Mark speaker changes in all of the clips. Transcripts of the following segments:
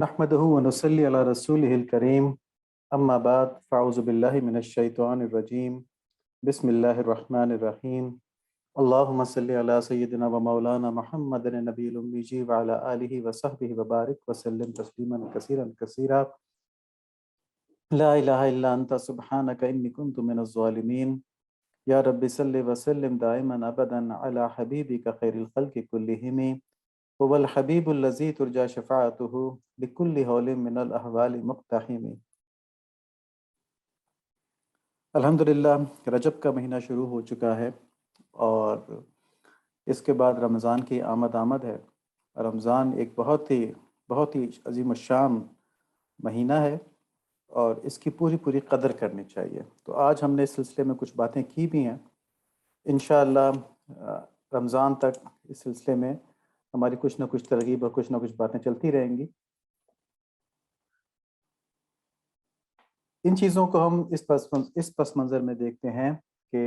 Speaker 1: نحمده ونصلي على رسوله الكريم اما بعد فاعوذ بالله من الشيطان الرجيم بسم الله الرحمن الرحيم اللهم صل على سيدنا ومولانا محمد النبي الأمي وعلى آله وصحبه وبارك وسلم تسليما كثيرا كثيرا لا إله إلا أنت سبحانك إني كنت من الظالمين يا رب صل وسلم دائما أبدا على حبيبك خير الخلق كلهم هو الحبيب الذي ترجى شفاعته بكل حول من الأحوال مقتحم۔ الحمدللہ رجب کا مہینہ شروع ہو چکا ہے اور اس کے بعد رمضان کی آمد ہے۔ رمضان ایک بہت ہی عظیم الشان مہینہ ہے اور اس کی پوری قدر کرنی چاہیے۔ تو آج ہم نے اس سلسلے میں کچھ باتیں کی بھی ہیں، انشاءاللہ رمضان تک اس سلسلے میں ہماری کچھ نہ کچھ ترغیب اور کچھ نہ کچھ باتیں چلتی رہیں گی۔ ان چیزوں کو ہم اس پس منظر میں دیکھتے ہیں کہ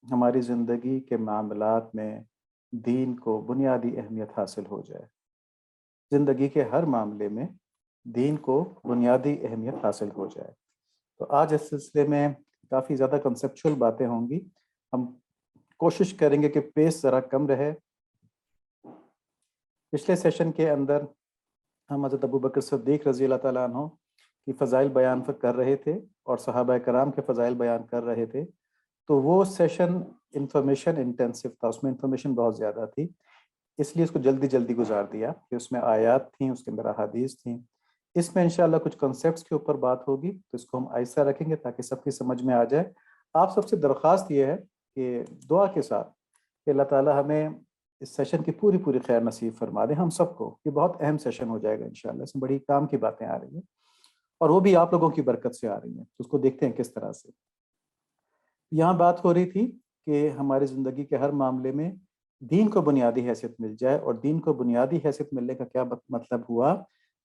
Speaker 1: ہماری زندگی کے معاملات میں دین کو بنیادی اہمیت حاصل ہو جائے۔ زندگی کے ہر معاملے میں دین کو بنیادی اہمیت حاصل ہو جائے۔ تو آج اس سلسلے میں کافی زیادہ کنسیپچول باتیں ہوں گی۔ ہم کوشش کریں گے کہ پیس ذرا کم رہے۔ پچھلے سیشن کے اندر ہم حضرت ابوبکر صدیق رضی اللہ تعالیٰ عنہ کی فضائل بیان کر رہے تھے اور صحابہ کرام کے فضائل بیان کر رہے تھے۔ تو وہ سیشن انفارمیشن انٹینسو تھا، اس میں انفارمیشن بہت زیادہ تھی، اس لیے اس کو جلدی گزار دیا کہ اس میں آیات تھیں، اس کے اندر احادیث تھیں۔ اس میں انشاءاللہ کچھ کنسیپٹس کے اوپر بات ہوگی، تو اس کو ہم آہستہ رکھیں گے تاکہ سب کی سمجھ میں آ جائے۔ آپ سب سے درخواست یہ ہے کہ دعا کے ساتھ کہ اللہ تعالیٰ ہمیں اس سیشن کی پوری خیر نصیب فرما دے ہم سب کو۔ یہ بہت اہم سیشن ہو جائے گا انشاءاللہ، اس میں بڑی کام کی باتیں آ رہی ہیں اور وہ بھی آپ لوگوں کی برکت سے آ رہی ہیں، تو اس کو دیکھتے ہیں کس طرح سے۔ یہاں بات ہو رہی تھی کہ ہماری زندگی کے ہر معاملے میں دین کو بنیادی حیثیت مل جائے، اور دین کو بنیادی حیثیت ملنے کا کیا مطلب ہوا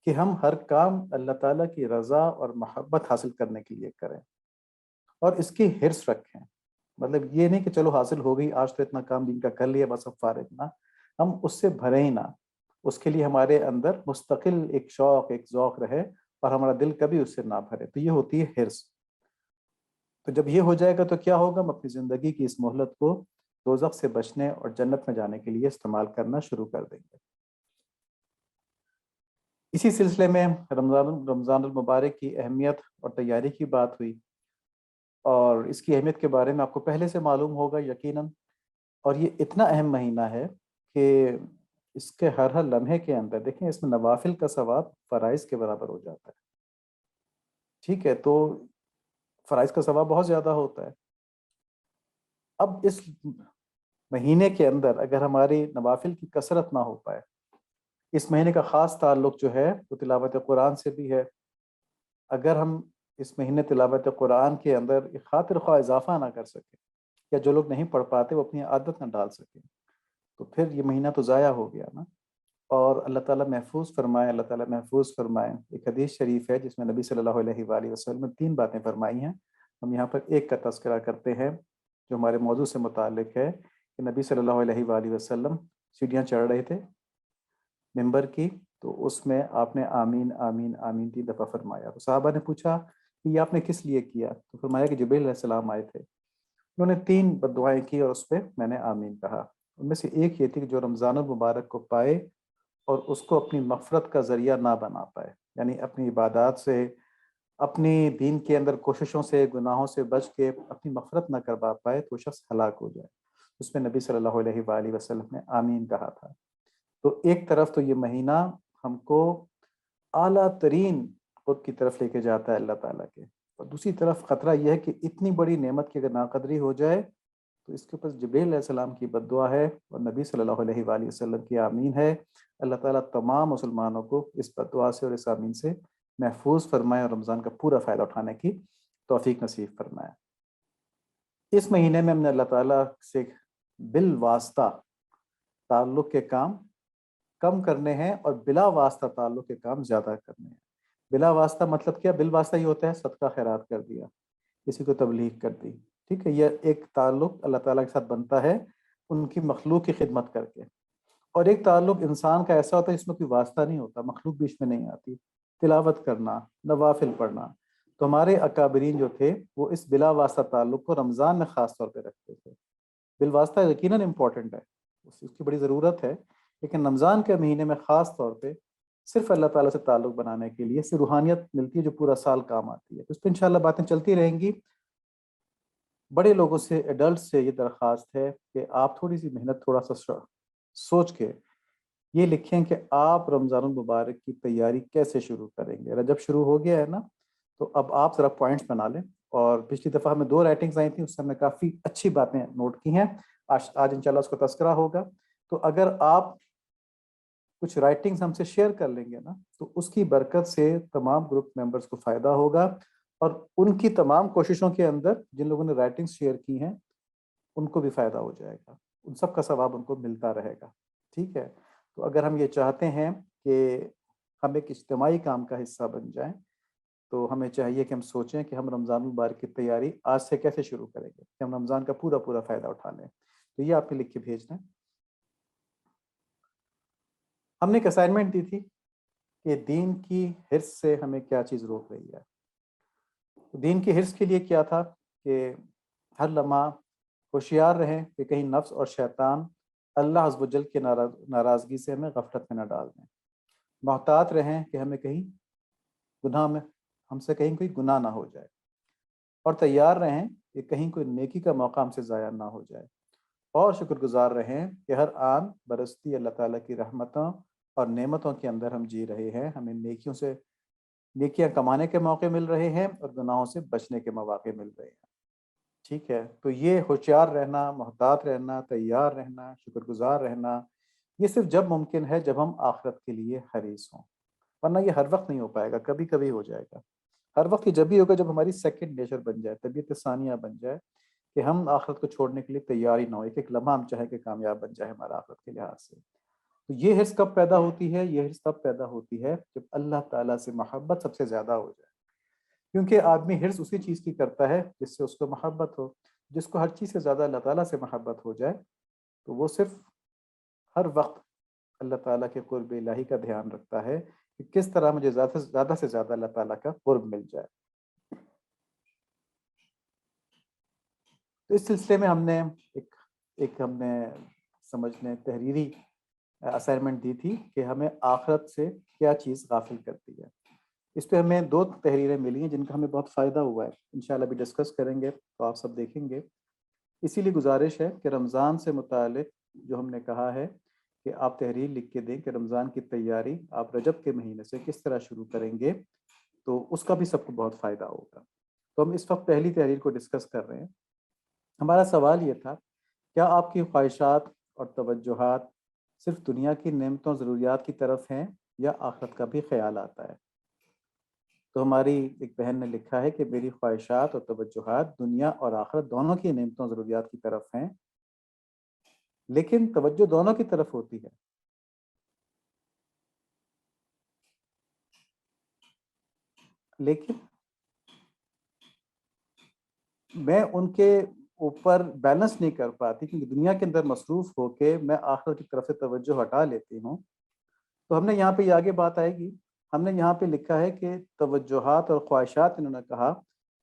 Speaker 1: کہ ہم ہر کام اللہ تعالیٰ کی رضا اور محبت حاصل کرنے کے لیے کریں اور اس کی حرص رکھیں۔ مطلب یہ نہیں کہ چلو حاصل ہو گئی، آج تو اتنا کام دین کا کر لیا بس اب فارغ نہ، ہم اس سے بھرے ہی نہ، اس کے لیے ہمارے اندر مستقل ایک شوق ایک ذوق رہے اور ہمارا دل کبھی اس سے نہ بھرے۔ تو یہ ہوتی ہے حرص۔ تو جب یہ ہو جائے گا تو کیا ہوگا؟ ہم اپنی زندگی کی اس مہلت کو دوزخ سے بچنے اور جنت میں جانے کے لیے استعمال کرنا شروع کر دیں گے۔ اسی سلسلے میں رمضان المبارک کی اہمیت اور تیاری کی بات ہوئی، اور اس کی اہمیت کے بارے میں آپ کو پہلے سے معلوم ہوگا یقیناً، اور یہ اتنا اہم مہینہ ہے کہ اس کے ہر لمحے کے اندر دیکھیں، اس میں نوافل کا ثواب فرائض کے برابر ہو جاتا ہے۔ ٹھیک ہے، تو فرائض کا ثواب بہت زیادہ ہوتا ہے۔ اب اس مہینے کے اندر اگر ہماری نوافل کی کثرت نہ ہو پائے، اس مہینے کا خاص تعلق جو ہے وہ تلاوت قرآن سے بھی ہے۔ اگر ہم اس مہینے تلاوت قرآن کے اندر خاطر خواہ اضافہ نہ کر سکیں، یا جو لوگ نہیں پڑھ پاتے وہ اپنی عادت نہ ڈال سکیں، تو پھر یہ مہینہ تو ضائع ہو گیا نا۔ اور اللہ تعالیٰ محفوظ فرمائے۔ ایک حدیث شریف ہے جس میں نبی صلی اللہ علیہ وآلہ وسلم نے 3 باتیں فرمائی ہیں۔ ہم یہاں پر ایک کا تذکرہ کرتے ہیں جو ہمارے موضوع سے متعلق ہے، کہ نبی صلی اللہ علیہ وآلہ وسلم سیڑھیاں چڑھ رہے تھے منبر کی، تو اس میں آپ نے آمین آمین آمین 3 دفعہ فرمایا۔ تو صحابہ نے پوچھا کہ یہ آپ نے کس لیے کیا؟ تو فرمایا کہ جبریل علیہ السلام آئے تھے، انہوں نے 3 بد دعائیں کی اور اس پہ میں نے آمین کہا۔ ان میں سے ایک یہ تھی کہ جو رمضان المبارک کو پائے اور اس کو اپنی مغفرت کا ذریعہ نہ بنا پائے، یعنی اپنی عبادات سے، اپنی دین کے اندر کوششوں سے، گناہوں سے بچ کے اپنی مغفرت نہ کروا پائے، تو وہ شخص ہلاک ہو جائے۔ اس میں نبی صلی اللہ علیہ وآلہ وسلم نے آمین کہا تھا۔ تو ایک طرف تو یہ مہینہ ہم کو اعلیٰ ترین خود کی طرف لے کے جاتا ہے اللہ تعالیٰ کے، اور دوسری طرف خطرہ یہ ہے کہ اتنی بڑی نعمت کی اگر ناقدری ہو جائے تو اس کے اوپر جبریل علیہ السلام کی بد دعا ہے اور نبی صلی اللہ علیہ وآلہ وسلم کی آمین ہے۔ اللہ تعالیٰ تمام مسلمانوں کو اس بد دعا سے اور اس آمین سے محفوظ فرمائے اور رمضان کا پورا فائدہ اٹھانے کی توفیق نصیب فرمائے۔ اس مہینے میں ہم نے اللہ تعالیٰ سے بالواسطہ تعلق کے کام کم کرنے ہیں اور بلا واسطہ تعلق کے کام زیادہ کرنے ہیں۔ بلا واسطہ مطلب کیا؟ بالواسطہ یہ ہوتا ہے صدقہ خیرات کر دیا، کسی کو تبلیغ کر دی، ٹھیک ہے، یہ ایک تعلق اللہ تعالیٰ کے ساتھ بنتا ہے ان کی مخلوق کی خدمت کر کے۔ اور ایک تعلق انسان کا ایسا ہوتا ہے جس میں کوئی واسطہ نہیں ہوتا، مخلوق بیچ میں نہیں آتی، تلاوت کرنا، نوافل پڑھنا. تو ہمارے اکابرین جو تھے وہ اس بلا واسطہ تعلق کو رمضان میں خاص طور پہ رکھتے تھے. بالواسطہ یقیناً امپورٹنٹ ہے، اس کی بڑی ضرورت ہے، لیکن رمضان کے مہینے میں خاص طور پہ صرف اللہ تعالیٰ سے تعلق بنانے کے لیے اس سے روحانیت ملتی ہے جو پورا سال کام آتی ہے. تو اس پہ انشاءاللہ باتیں چلتی رہیں گی. بڑے لوگوں سے، ایڈلٹ سے یہ درخواست ہے کہ آپ تھوڑی سی محنت، تھوڑا سا سوچ کے یہ لکھیں کہ آپ رمضان المبارک کی تیاری کیسے شروع کریں گے. رجب شروع ہو گیا ہے نا، تو اب آپ ذرا پوائنٹس بنا لیں. اور پچھلی دفعہ ہمیں 2 رائٹنگز آئی تھیں، اس سے ہم نے کافی اچھی باتیں نوٹ کی ہیں. آج انشاءاللہ اس کا تذکرہ ہوگا. تو اگر آپ کچھ رائٹنگز ہم سے شیئر کر لیں گے نا، تو اس کی برکت سے تمام گروپ ممبرز کو فائدہ ہوگا، اور ان کی تمام کوششوں کے اندر جن لوگوں نے رائٹنگز شیئر کی ہیں ان کو بھی فائدہ ہو جائے گا، ان سب کا ثواب ان کو ملتا رہے گا. ٹھیک ہے. تو اگر ہم یہ چاہتے ہیں کہ ہم ایک اجتماعی کام کا حصہ بن جائیں، تو ہمیں چاہیے کہ ہم سوچیں کہ ہم رمضان المبارک کی تیاری آج سے کیسے شروع کریں گے کہ ہم رمضان کا پورا فائدہ اٹھا لیں. تو یہ آپ نے لکھ کے بھیجنا ہے. ہم نے ایک اسائنمنٹ دی تھی کہ دین کی حرص سے ہمیں کیا چیز روک رہی ہے. دین کی حرص کے لیے کیا تھا کہ ہر لمحہ ہوشیار رہیں کہ کہیں نفس اور شیطان اللہ عز و جل کے ناراضگی سے ہمیں غفلت میں نہ ڈال دیں. محتاط رہیں کہ ہمیں کہیں گناہ میں ہم سے کہیں کوئی گناہ نہ ہو جائے، اور تیار رہیں کہ کہیں کوئی نیکی کا موقع ہم سے ضائع نہ ہو جائے. اور شکر گزار رہیں کہ ہر آن برستی اللہ تعالیٰ کی رحمتوں اور نعمتوں کے اندر ہم جی رہے ہیں. ہمیں نیکیاں کمانے کے موقع مل رہے ہیں اور گناہوں سے بچنے کے مواقع مل رہے ہیں. ٹھیک ہے. تو یہ ہوشیار رہنا، محتاط رہنا، تیار رہنا، شکر گزار رہنا، یہ صرف جب ممکن ہے جب ہم آخرت کے لیے حریص ہوں، ورنہ یہ ہر وقت نہیں ہو پائے گا. کبھی کبھی ہو جائے گا. ہر وقت یہ جب بھی ہوگا جب ہماری سیکنڈ نیچر بن جائے، طبیعت ثانیہ بن جائے، کہ ہم آخرت کو چھوڑنے کے لیے تیار ہی نہ ہو. ایک لمحہ ہم چاہیں کہ کامیاب بن جائے ہمارا آخرت کے لحاظ سے. تو یہ حرص کب پیدا ہوتی ہے؟ یہ حرص تب پیدا ہوتی ہے جب اللہ تعالیٰ سے محبت سب سے زیادہ ہو جائے. کیونکہ آدمی حرص اسی چیز کی کرتا ہے جس سے اس کو محبت ہو. جس کو ہر چیز سے زیادہ اللہ تعالیٰ سے محبت ہو جائے تو وہ صرف ہر وقت اللہ تعالیٰ کے قرب الہی کا دھیان رکھتا ہے کہ کس طرح مجھے زیادہ سے زیادہ اللہ تعالیٰ کا قرب مل جائے. تو اس سلسلے میں ہم نے سمجھ لیں تحریری اسائنمنٹ دی تھی کہ ہمیں آخرت سے کیا چیز غافل کرتی ہے. اس پہ ہمیں 2 تحریریں ملی ہیں جن کا ہمیں بہت فائدہ ہوا ہے. انشاءاللہ بھی ڈسکس کریں گے تو آپ سب دیکھیں گے. اسی لیے گزارش ہے کہ رمضان سے متعلق جو ہم نے کہا ہے کہ آپ تحریر لکھ کے دیں کہ رمضان کی تیاری آپ رجب کے مہینے سے کس طرح شروع کریں گے، تو اس کا بھی سب کو بہت فائدہ ہوگا. تو ہم اس وقت پہلی تحریر کو ڈسکس کر رہے ہیں. ہمارا سوال یہ تھا، کیا آپ کی خواہشات اور توجہات صرف دنیا کی نعمتوں ضروریات کی طرف ہیں یا آخرت کا بھی خیال آتا ہے؟ تو ہماری ایک بہن نے لکھا ہے کہ میری خواہشات اور توجہات دنیا اور آخرت دونوں کی نعمتوں ضروریات کی طرف ہیں، لیکن توجہ دونوں کی طرف ہوتی ہے. لیکن میں ان کے اوپر بیلنس نہیں کر پاتی کیونکہ دنیا کے اندر مصروف ہو کے میں آخرت کی طرف سے توجہ ہٹا لیتی ہوں. تو ہم نے یہاں پہ یہ آگے بات آئے گی. ہم نے یہاں پہ لکھا ہے کہ توجہات اور خواہشات انہوں نے کہا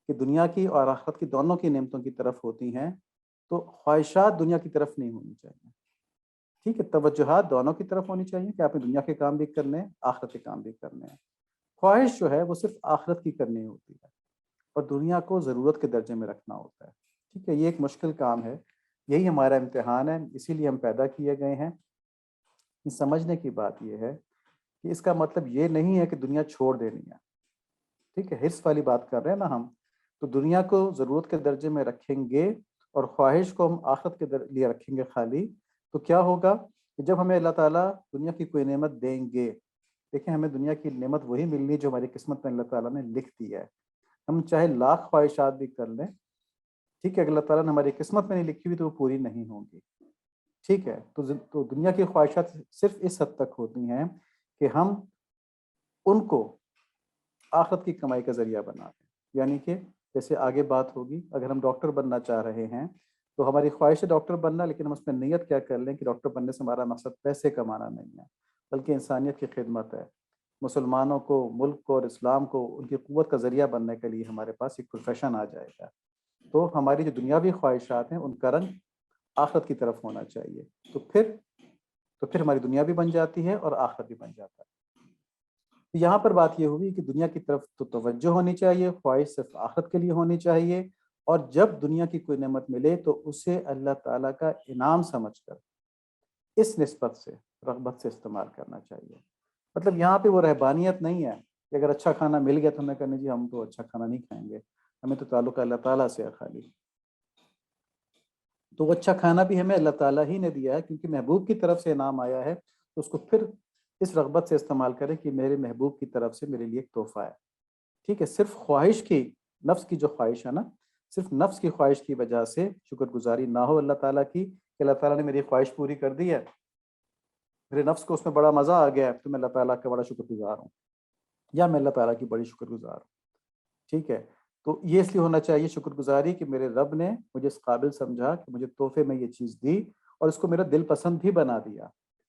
Speaker 1: کہ دنیا کی اور آخرت کی دونوں کی نعمتوں کی طرف ہوتی ہیں، تو خواہشات دنیا کی طرف نہیں ہونی چاہیے. ٹھیک ہے. توجہات دونوں کی طرف ہونی چاہیے کہ آپ نے دنیا کے کام بھی کرنے ہیں، آخرت کے کام بھی کرنے ہیں. خواہش جو ہے وہ صرف آخرت کی کرنی ہوتی ہے اور دنیا کو ضرورت کے درجے میں رکھنا ہوتا ہے. ٹھیک ہے. یہ ایک مشکل کام ہے، یہی ہمارا امتحان ہے، اسی لیے ہم پیدا کیے گئے ہیں. سمجھنے کی بات یہ ہے کہ اس کا مطلب یہ نہیں ہے کہ دنیا چھوڑ دینی ہے. ٹھیک ہے. حرص والی بات کر رہے ہیں نا ہم، تو دنیا کو ضرورت کے درجے میں رکھیں گے اور خواہش کو ہم آخرت کے لیے رکھیں گے خالی، تو کیا ہوگا کہ جب ہمیں اللہ تعالیٰ دنیا کی کوئی نعمت دیں گے، دیکھیں ہمیں دنیا کی نعمت وہی ملنی جو ہماری قسمت میں اللہ تعالیٰ نے لکھ دی ہے. ہم چاہے لاکھ خواہشات بھی کر لیں، ٹھیک ہے، اگر اللہ تعالیٰ نے ہماری قسمت میں نہیں لکھی ہوئی تو وہ پوری نہیں ہوں گی. ٹھیک ہے. تو دنیا کی خواہشات صرف اس حد تک ہوتی ہیں کہ ہم ان کو آخرت کی کمائی کا ذریعہ بنا دیں. یعنی کہ جیسے آگے بات ہوگی، اگر ہم ڈاکٹر بننا چاہ رہے ہیں تو ہماری خواہش ہے ڈاکٹر بننا، لیکن ہم اس میں نیت کیا کر لیں کہ ڈاکٹر بننے سے ہمارا مقصد پیسے کمانا نہیں ہے بلکہ انسانیت کی خدمت ہے. مسلمانوں کو، ملک کو اور اسلام کو ان کی قوت کا ذریعہ بننے کے لیے ہمارے پاس ایک پروفیشن آ جائے گا، تو ہماری جو دنیاوی خواہشات ہیں ان کا رنگ آخرت کی طرف ہونا چاہیے، تو پھر ہماری دنیا بھی بن جاتی ہے اور آخرت بھی بن جاتا ہے۔ تو یہاں پر بات یہ ہوئی کہ دنیا کی طرف تو توجہ ہونی چاہیے، خواہش صرف آخرت کے لیے ہونی چاہیے، اور جب دنیا کی کوئی نعمت ملے تو اسے اللہ تعالیٰ کا انعام سمجھ کر اس نسبت سے، رغبت سے استعمال کرنا چاہیے۔ مطلب یہاں پہ وہ رہبانیت نہیں ہے کہ اگر اچھا کھانا مل گیا تو ہمیں کہنے جی ہم تو اچھا کھانا نہیں کھائیں گے، ہمیں تو تعلق اللہ تعالیٰ سے ہے خالی۔ تو وہ اچھا کھانا بھی ہمیں اللہ تعالیٰ ہی نے دیا ہے، کیونکہ محبوب کی طرف سے انعام آیا ہے، تو اس کو پھر اس رغبت سے استعمال کریں کہ میرے محبوب کی طرف سے میرے لیے ایک تحفہ ہے۔ ٹھیک ہے، صرف خواہش کی، نفس کی جو خواہش ہے نا، صرف نفس کی خواہش کی وجہ سے شکر گزاری نہ ہو اللہ تعالیٰ کی کہ اللہ تعالیٰ نے میری خواہش پوری کر دی ہے، میرے نفس کو اس میں بڑا مزہ آ گیا ہے تو میں اللہ تعالیٰ کا بڑا شکر گزار ہوں، یا میں اللہ تعالیٰ کی بڑی شکر گزار ہوں۔ ٹھیک ہے، تو یہ اس لیے ہونا چاہیے شکر گزاری کہ میرے رب نے مجھے اس قابل سمجھا کہ مجھے تحفے میں یہ چیز دی اور اس کو میرا دل پسند بھی بنا دیا۔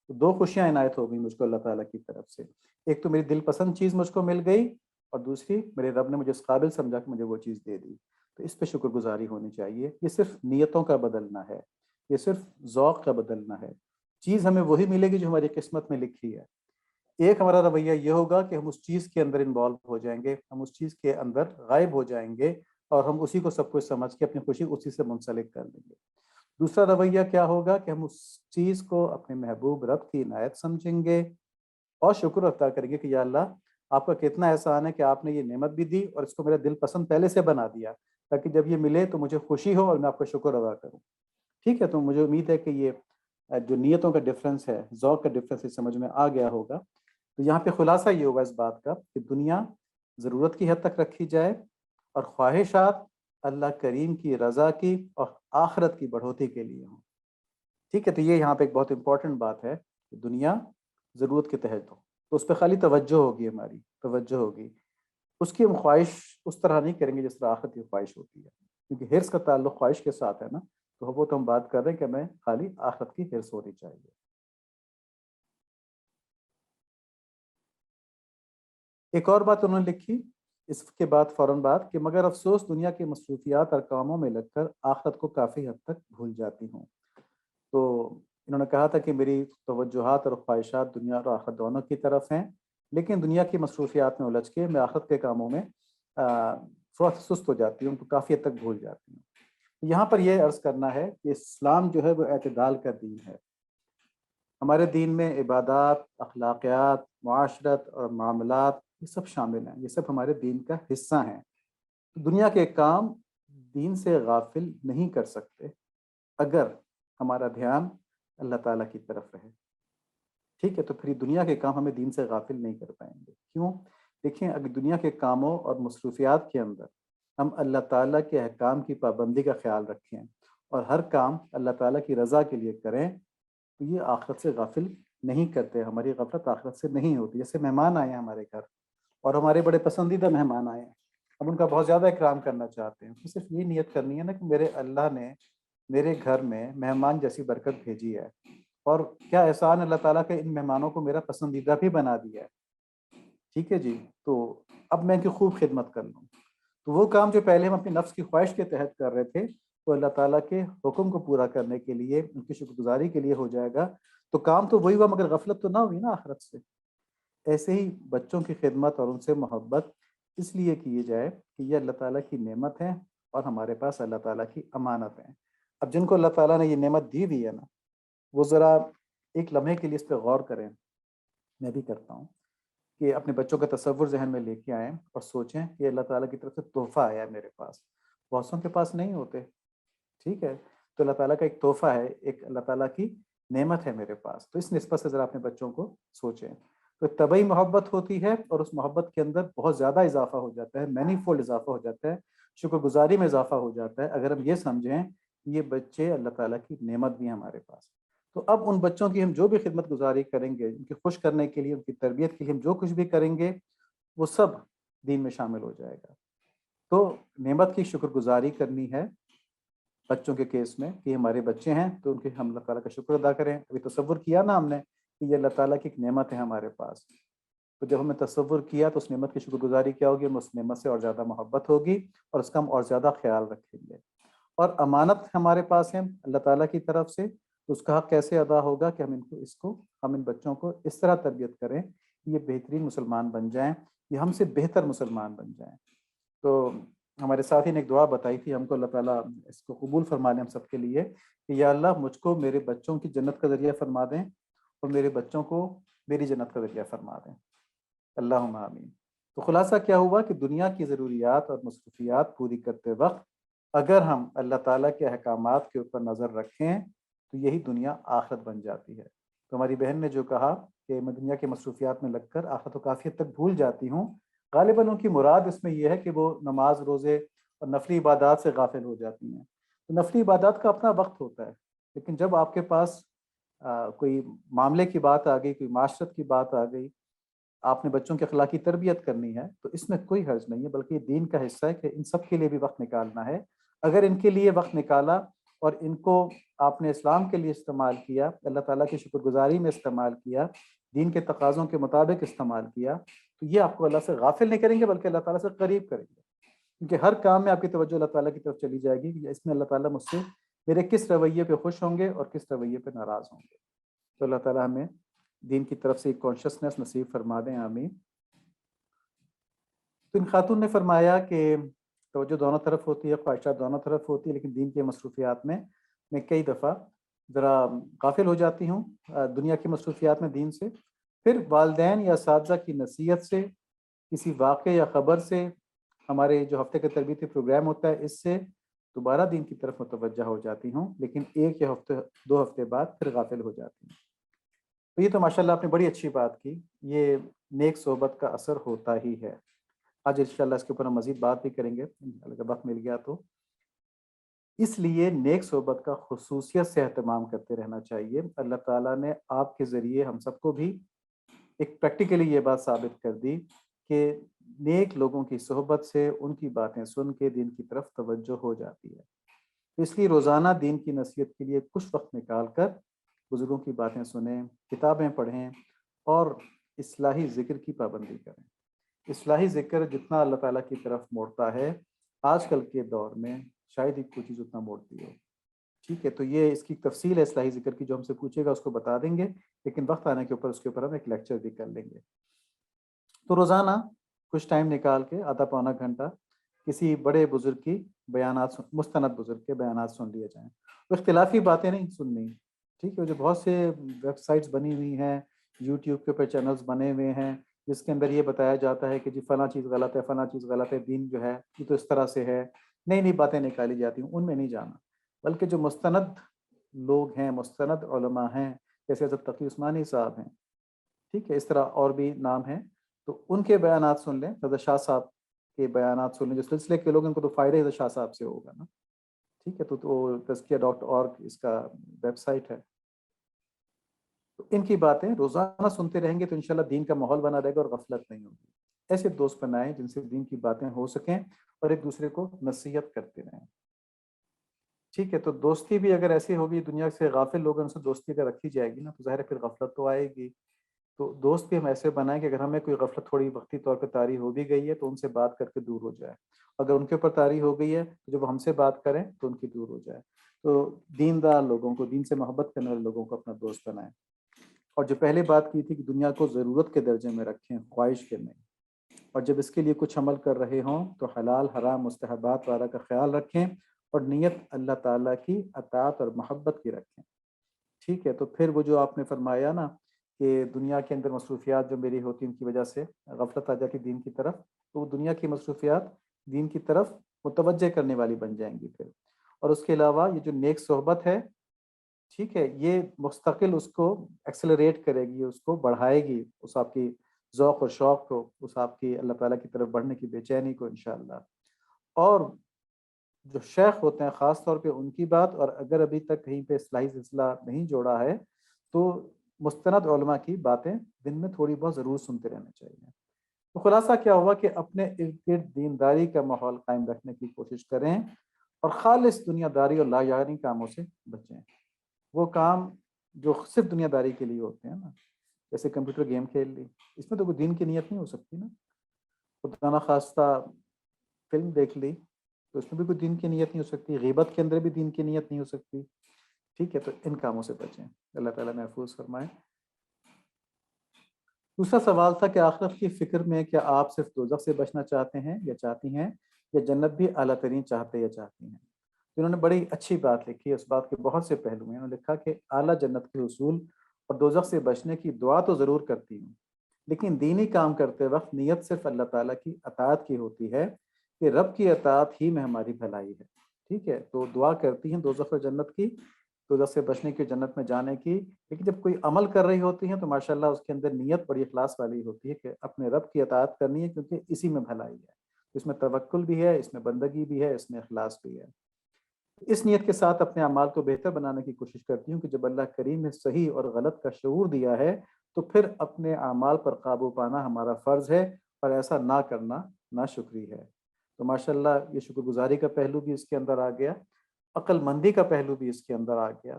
Speaker 1: تو دو خوشیاں عنایت ہو گئی مجھ کو اللہ تعالیٰ کی طرف سے، ایک تو میری دل پسند چیز مجھ کو مل گئی، اور دوسری میرے رب نے مجھے اس قابل سمجھا کہ مجھے وہ چیز دے دی۔ تو اس پہ شکر گزاری ہونی چاہیے۔ یہ صرف نیتوں کا بدلنا ہے، یہ صرف ذوق کا بدلنا ہے، چیز ہمیں وہی ملے گی جو ہماری قسمت میں لکھی ہے۔ ایک ہمارا رویہ یہ ہوگا کہ ہم اس چیز کے اندر انوالو ہو جائیں گے، ہم اس چیز کے اندر غائب ہو جائیں گے، اور ہم اسی کو سب کچھ سمجھ کے اپنی خوشی اسی سے منسلک کر لیں گے۔ دوسرا رویہ کیا ہوگا کہ ہم اس چیز کو اپنے محبوب رب کی عنایت سمجھیں گے اور شکر ادا کریں گے کہ یا اللہ آپ کا کتنا احسان ہے کہ آپ نے یہ نعمت بھی دی اور اس کو میرا دل پسند پہلے سے بنا دیا، تاکہ جب یہ ملے تو مجھے خوشی ہو اور میں آپ کا شکر ادا کروں۔ ٹھیک ہے، تو مجھے امید ہے کہ یہ جو نیتوں کا ڈفرینس ہے، ذوق کا ڈفرینس اس سمجھ میں آ گیا ہوگا۔ تو یہاں پہ خلاصہ یہ ہوگا اس بات کا کہ دنیا ضرورت کی حد تک رکھی جائے اور خواہشات اللہ کریم کی رضا کی اور آخرت کی بڑھوتی کے لیے ہوں۔ ٹھیک ہے، تو یہ یہاں پہ ایک بہت امپورٹنٹ بات ہے کہ دنیا ضرورت کے تحت ہو، تو اس پہ خالی توجہ ہوگی، ہماری توجہ ہوگی، اس کی ہم خواہش اس طرح نہیں کریں گے جس طرح آخرت کی خواہش ہوتی ہے، کیونکہ حرص کا تعلق خواہش کے ساتھ ہے نا، تو وہ تو ہم بات کر رہے ہیں کہ ہمیں خالی آخرت کی حرص ہونی چاہیے۔ ایک اور بات انہوں نے لکھی اس کے بعد فوراً بعد کہ مگر افسوس دنیا کی مصروفیات اور کاموں میں لگ کر آخرت کو کافی حد تک بھول جاتی ہوں۔ تو انہوں نے کہا تھا کہ میری توجہات اور خواہشات دنیا اور آخرت دونوں کی طرف ہیں، لیکن دنیا کی مصروفیات میں الجھ کے میں آخرت کے کاموں میں تھوڑا سست ہو جاتی ہوں، تو کافی حد تک بھول جاتی ہوں۔ یہاں پر یہ عرض کرنا ہے کہ اسلام جو ہے وہ اعتدال کا دین ہے۔ ہمارے دین میں عبادات، اخلاقیات، معاشرت اور معاملات یہ سب شامل ہیں، یہ سب ہمارے دین کا حصہ ہیں۔ دنیا کے کام دین سے غافل نہیں کر سکتے اگر ہمارا دھیان اللہ تعالیٰ کی طرف رہے۔ ٹھیک ہے، تو پھر دنیا کے کام ہمیں دین سے غافل نہیں کر پائیں گے۔ کیوں؟ دیکھیں، اگر دنیا کے کاموں اور مصروفیات کے اندر ہم اللہ تعالیٰ کے احکام کی پابندی کا خیال رکھیں اور ہر کام اللہ تعالیٰ کی رضا کے لیے کریں، تو یہ آخرت سے غافل نہیں کرتے، ہماری غفلت آخرت سے نہیں ہوتی۔ جیسے مہمان آئے ہیں ہمارے گھر اور ہمارے بڑے پسندیدہ مہمان آئے ہیں، ہم ان کا بہت زیادہ اکرام کرنا چاہتے ہیں، تو صرف یہ نیت کرنی ہے نا کہ میرے اللہ نے میرے گھر میں مہمان جیسی برکت بھیجی ہے، اور کیا احسان اللہ تعالیٰ کے ان مہمانوں کو میرا پسندیدہ بھی بنا دیا ہے۔ ٹھیک ہے جی، تو اب میں ان کی خوب خدمت کر لوں۔ تو وہ کام جو پہلے ہم اپنی نفس کی خواہش کے تحت کر رہے تھے، تو اللہ تعالیٰ کے حکم کو پورا کرنے کے لیے، ان کی شکر گزاری کے لیے ہو جائے گا۔ تو کام تو وہی ہوا مگر غفلت تو نہ ہوئی نا آخرت سے۔ ایسے ہی بچوں کی خدمت اور ان سے محبت اس لیے کی جائے کہ یہ اللہ تعالیٰ کی نعمت ہے اور ہمارے پاس اللہ تعالیٰ کی امانت ہے۔ اب جن کو اللہ تعالیٰ نے یہ نعمت دی ہوئی ہے نا، وہ ذرا ایک لمحے کے لیے اس پہ غور کریں، میں بھی کرتا ہوں، کہ اپنے بچوں کا تصور ذہن میں لے کے آئیں اور سوچیں کہ اللہ تعالیٰ کی طرف سے تحفہ آیا ہے میرے پاس، بہتوں کے پاس نہیں ہوتے۔ ٹھیک ہے، تو اللہ تعالیٰ کا ایک تحفہ ہے، ایک اللہ تعالیٰ کی نعمت ہے میرے پاس، تو اس نسبت سے ذرا اپنے بچوں کو سوچیں۔ تو طبعی محبت ہوتی ہے اور اس محبت کے اندر بہت زیادہ اضافہ ہو جاتا ہے، مینی فولڈ اضافہ ہو جاتا ہے، شکر گزاری میں اضافہ ہو جاتا ہے اگر ہم یہ سمجھیں کہ یہ بچے اللہ تعالیٰ کی نعمت بھی ہیں ہمارے پاس۔ تو اب ان بچوں کی ہم جو بھی خدمت گزاری کریں گے، ان کی خوش کرنے کے لیے، ان کی تربیت کے لیے ہم جو کچھ بھی کریں گے، وہ سب دین میں شامل ہو جائے گا۔ تو نعمت کی شکر گزاری کرنی ہے بچوں کے کیس میں کہ ہمارے بچے ہیں، تو ان کے ہم اللہ تعالیٰ کا شکر ادا کریں۔ ابھی تصور کیا نا ہم نے کہ یہ اللہ تعالیٰ کی ایک نعمت ہے ہمارے پاس، تو جب ہم نے تصور کیا تو اس نعمت کی شکر گزاری کیا ہوگی، ہمیں اس نعمت سے اور زیادہ محبت ہوگی اور اس کا ہم اور زیادہ خیال رکھیں گے۔ اور امانت ہمارے پاس ہے اللہ تعالیٰ کی طرف سے، تو اس کا حق کیسے ادا ہوگا کہ ہم ان بچوں کو اس طرح تربیت کریں کہ یہ بہترین مسلمان بن جائیں، یہ ہم سے بہتر مسلمان بن جائیں۔ تو ہمارے ساتھی نے ایک دعا بتائی تھی ہم کو، اللہ تعالیٰ اس کو قبول فرما لیں ہم سب کے لیے، کہ یا اللہ مجھ کو میرے بچوں کی جنت کا ذریعہ فرما دیں اور میرے بچوں کو میری جنت کا ذریعہ فرما دیں، اللہم آمین۔ تو خلاصہ کیا ہوا کہ دنیا کی ضروریات اور مصروفیات پوری کرتے وقت اگر ہم اللہ تعالیٰ کے احکامات کے اوپر نظر رکھیں تو یہی دنیا آخرت بن جاتی ہے۔ تو ہماری بہن نے جو کہا کہ میں دنیا کے مصروفیات میں لگ کر آخرت و کافی حد تک بھول جاتی ہوں، غالباً ان کی مراد اس میں یہ ہے کہ وہ نماز روزے اور نفلی عبادات سے غافل ہو جاتی ہیں۔ تو نفلی عبادات کا اپنا وقت ہوتا ہے، لیکن جب آپ کے پاس کوئی معاملے کی بات آ گئی، کوئی معاشرت کی بات آ گئی، آپ نے بچوں کی اخلاقی تربیت کرنی ہے، تو اس میں کوئی حرج نہیں ہے، بلکہ یہ دین کا حصہ ہے کہ ان سب کے لیے بھی وقت نکالنا ہے۔ اگر ان کے لیے وقت نکالا اور ان کو آپ نے اسلام کے لیے استعمال کیا، اللہ تعالیٰ کی شکر گزاری میں استعمال کیا، دین کے تقاضوں کے مطابق استعمال کیا، تو یہ آپ کو اللہ سے غافل نہیں کریں گے بلکہ اللہ تعالیٰ سے قریب کریں گے، کیونکہ ہر کام میں آپ کی توجہ اللہ تعالیٰ کی طرف چلی جائے گی کہ اس میں اللہ تعالیٰ مجھ سے میرے کس رویے پہ خوش ہوں گے اور کس رویے پہ ناراض ہوں گے۔ تو اللہ تعالیٰ ہمیں دین کی طرف سے ایک کانشیسنس نصیب فرما دیں، آمین۔ تو ان خاتون نے فرمایا کہ توجہ دونوں طرف ہوتی ہے، خواہشات دونوں طرف ہوتی ہے، لیکن دین کے مصروفیات میں کئی دفعہ ذرا غافل ہو جاتی ہوں دنیا کی مصروفیات میں دین سے، پھر والدین یا اساتذہ کی نصیحت سے، کسی واقعے یا خبر سے، ہمارے جو ہفتے کا تربیتی پروگرام ہوتا ہے اس سے دوبارہ دین کی طرف متوجہ ہو جاتی ہوں، لیکن ایک یا دو ہفتے بعد پھر غافل ہو جاتی ہوں۔ تو یہ تو ماشاءاللہ آپ نے بڑی اچھی بات کی، یہ نیک صحبت کا اثر ہوتا ہی ہے۔ آج انشاءاللہ اس کے اوپر ہم مزید بات بھی کریں گے اگر وقت مل گیا تو۔ اس لیے نیک صحبت کا خصوصیت سے اہتمام کرتے رہنا چاہیے۔ اللہ تعالیٰ نے آپ کے ذریعے ہم سب کو بھی ایک پریکٹیکلی یہ بات ثابت کر دی کہ نیک لوگوں کی صحبت سے، ان کی باتیں سن کے دین کی طرف توجہ ہو جاتی ہے۔ اس لیے روزانہ دین کی نصیحت کے لیے کچھ وقت نکال کر بزرگوں کی باتیں سنیں، کتابیں پڑھیں اور اصلاحی ذکر کی پابندی کریں۔ اصلاحی ذکر جتنا اللہ تعالیٰ کی طرف موڑتا ہے آج کل کے دور میں شاید ہی کوئی چیز اتنا موڑتی ہو۔ ٹھیک ہے، تو یہ اس کی تفصیل ہے اصلاحی ذکر کی، جو ہم سے پوچھے گا اس کو بتا دیں گے، لیکن وقت آنے کے اوپر اس کے اوپر ہم ایک لیکچر بھی کر لیں گے۔ تو روزانہ کچھ ٹائم نکال کے آدھا پونا گھنٹہ کسی بڑے بزرگ کی بیانات مستند بزرگ کے بیانات سن لیے جائیں۔ اختلافی باتیں نہیں سننی، ٹھیک ہے، جو بہت سے ویب سائٹس بنی ہوئی ہیں، یوٹیوب کے اوپر چینلز بنے ہوئے ہیں جس کے اندر یہ بتایا جاتا ہے کہ جی فلاں چیز غلط ہے، فلاں چیز غلط ہے، دین جو ہے یہ تو اس طرح سے ہے، نئی نئی باتیں نکالی جاتی ہیں، ان میں نہیں جانا، بلکہ جو مستند لوگ ہیں، مستند علماء ہیں، جیسے حضرت تقی عثمانی صاحب ہیں، ٹھیک ہے، اس طرح اور بھی نام ہیں، تو ان کے بیانات سن لیں، حضرت شاہ صاحب کے بیانات سن لیں، جو سلسلے کے لوگ ان کو تو فائدہ حضرت شاہ صاحب سے ہوگا نا، ٹھیک ہے، تو تزکیہ.org اس کا ویب سائٹ ہے۔ تو ان کی باتیں روزانہ سنتے رہیں گے تو انشاءاللہ دین کا ماحول بنا رہے گا اور غفلت نہیں ہوگی۔ ایسے دوست بنائیں جن سے دین کی باتیں ہو سکیں اور ایک دوسرے کو نصیحت کرتے رہیں، ٹھیک ہے۔ تو دوستی بھی اگر ایسی ہوگی، دنیا سے غافل لوگ ان سے دوستی اگر رکھی جائے گی نا تو ظاہر ہے پھر غفلت تو آئے گی۔ تو دوست بھی ہم ایسے بنائیں کہ اگر ہمیں کوئی غفلت تھوڑی وقتی طور پہ طاری ہو بھی گئی ہے تو ان سے بات کر کے دور ہو جائے، اگر ان کے اوپر طاری ہو گئی ہے تو جب ہم سے بات کریں تو ان کی دور ہو جائے۔ تو دیندار لوگوں کو، دین سے محبت کرنے والے لوگوں کو اپنا دوست بنائیں۔ اور جو پہلے بات کی تھی کہ دنیا کو ضرورت کے درجے میں رکھیں، خواہش کے نہیں، اور جب اس کے لیے کچھ عمل کر رہے ہوں تو حلال حرام مستحبات وغیرہ کا خیال رکھیں اور نیت اللہ تعالیٰ کی اطاعت اور محبت کی رکھیں، ٹھیک ہے۔ تو پھر وہ جو آپ نے فرمایا نا کہ دنیا کے اندر مصروفیات جو میری ہوتی ان کی وجہ سے غفلت آ جاتی دین کی طرف، تو وہ دنیا کی مصروفیات دین کی طرف متوجہ کرنے والی بن جائیں گی پھر۔ اور اس کے علاوہ یہ جو نیک صحبت ہے، ٹھیک ہے، یہ مستقل اس کو ایکسلریٹ کرے گی، اس کو بڑھائے گی، اس آپ کی ذوق اور شوق کو، اس آپ کی اللہ تعالیٰ کی طرف بڑھنے کی بے چینی کو انشاءاللہ۔ اور جو شیخ ہوتے ہیں خاص طور پہ ان کی بات، اور اگر ابھی تک کہیں پہ اصلاحی سلسلہ نہیں جوڑا ہے تو مستند علماء کی باتیں دن میں تھوڑی بہت ضرور سنتے رہنا چاہیے۔ تو خلاصہ کیا ہوا کہ اپنے ارد گرد دینداری کا ماحول قائم رکھنے کی کوشش کریں اور خالص دنیا داری اور لا یعنی کاموں سے بچیں، وہ کام جو صرف دنیا داری کے لیے ہوتے ہیں نا، جیسے کمپیوٹر گیم کھیل لی، اس میں تو کوئی دین کی نیت نہیں ہو سکتی نا. خدا نخواستہ فلم دیکھ لی تو اس میں بھی کوئی دین کی نیت نہیں ہو سکتی. غیبت کے اندر بھی دین کی نیت نہیں ہو سکتی. ٹھیک ہے، تو ان کاموں سے بچیں، اللہ تعالیٰ محفوظ فرمائے. دوسرا سوال تھا کہ آخرت کی فکر میں کیا آپ صرف دوزخ سے بچنا چاہتے ہیں یا چاہتی ہیں، یا جنت بھی اعلیٰ ترین چاہتے یا چاہتی ہیں. انہوں نے بڑی اچھی بات لکھی ہے، اس بات کے بہت سے پہلو ہیں. انہوں نے لکھا کہ اعلیٰ جنت کے حصول اور دوزخ سے بچنے کی دعا تو ضرور کرتی ہوں، لیکن دینی کام کرتے وقت نیت صرف اللہ تعالیٰ کی اطاعت کی ہوتی ہے کہ رب کی اطاعت ہی میں ہماری بھلائی ہے. ٹھیک ہے، تو دعا کرتی ہیں دوزخ اور جنت کی، دوزخ سے بچنے کی، جنت میں جانے کی، لیکن جب کوئی عمل کر رہی ہوتی ہیں تو ماشاءاللہ اس کے اندر نیت بڑی اخلاص والی ہوتی ہے کہ اپنے رب کی اطاعت کرنی ہے، کیونکہ اسی میں بھلائی ہے. اس میں توکل بھی ہے، اس میں بندگی بھی ہے، اس میں اخلاص بھی ہے. اس نیت کے ساتھ اپنے اعمال کو بہتر بنانے کی کوشش کرتی ہوں کہ جب اللہ کریم نے صحیح اور غلط کا شعور دیا ہے تو پھر اپنے اعمال پر قابو پانا ہمارا فرض ہے، اور ایسا نہ کرنا ناشکری ہے. تو ماشاءاللہ یہ شکر گزاری کا پہلو بھی اس کے اندر آ گیا، عقل مندی کا پہلو بھی اس کے اندر آ گیا،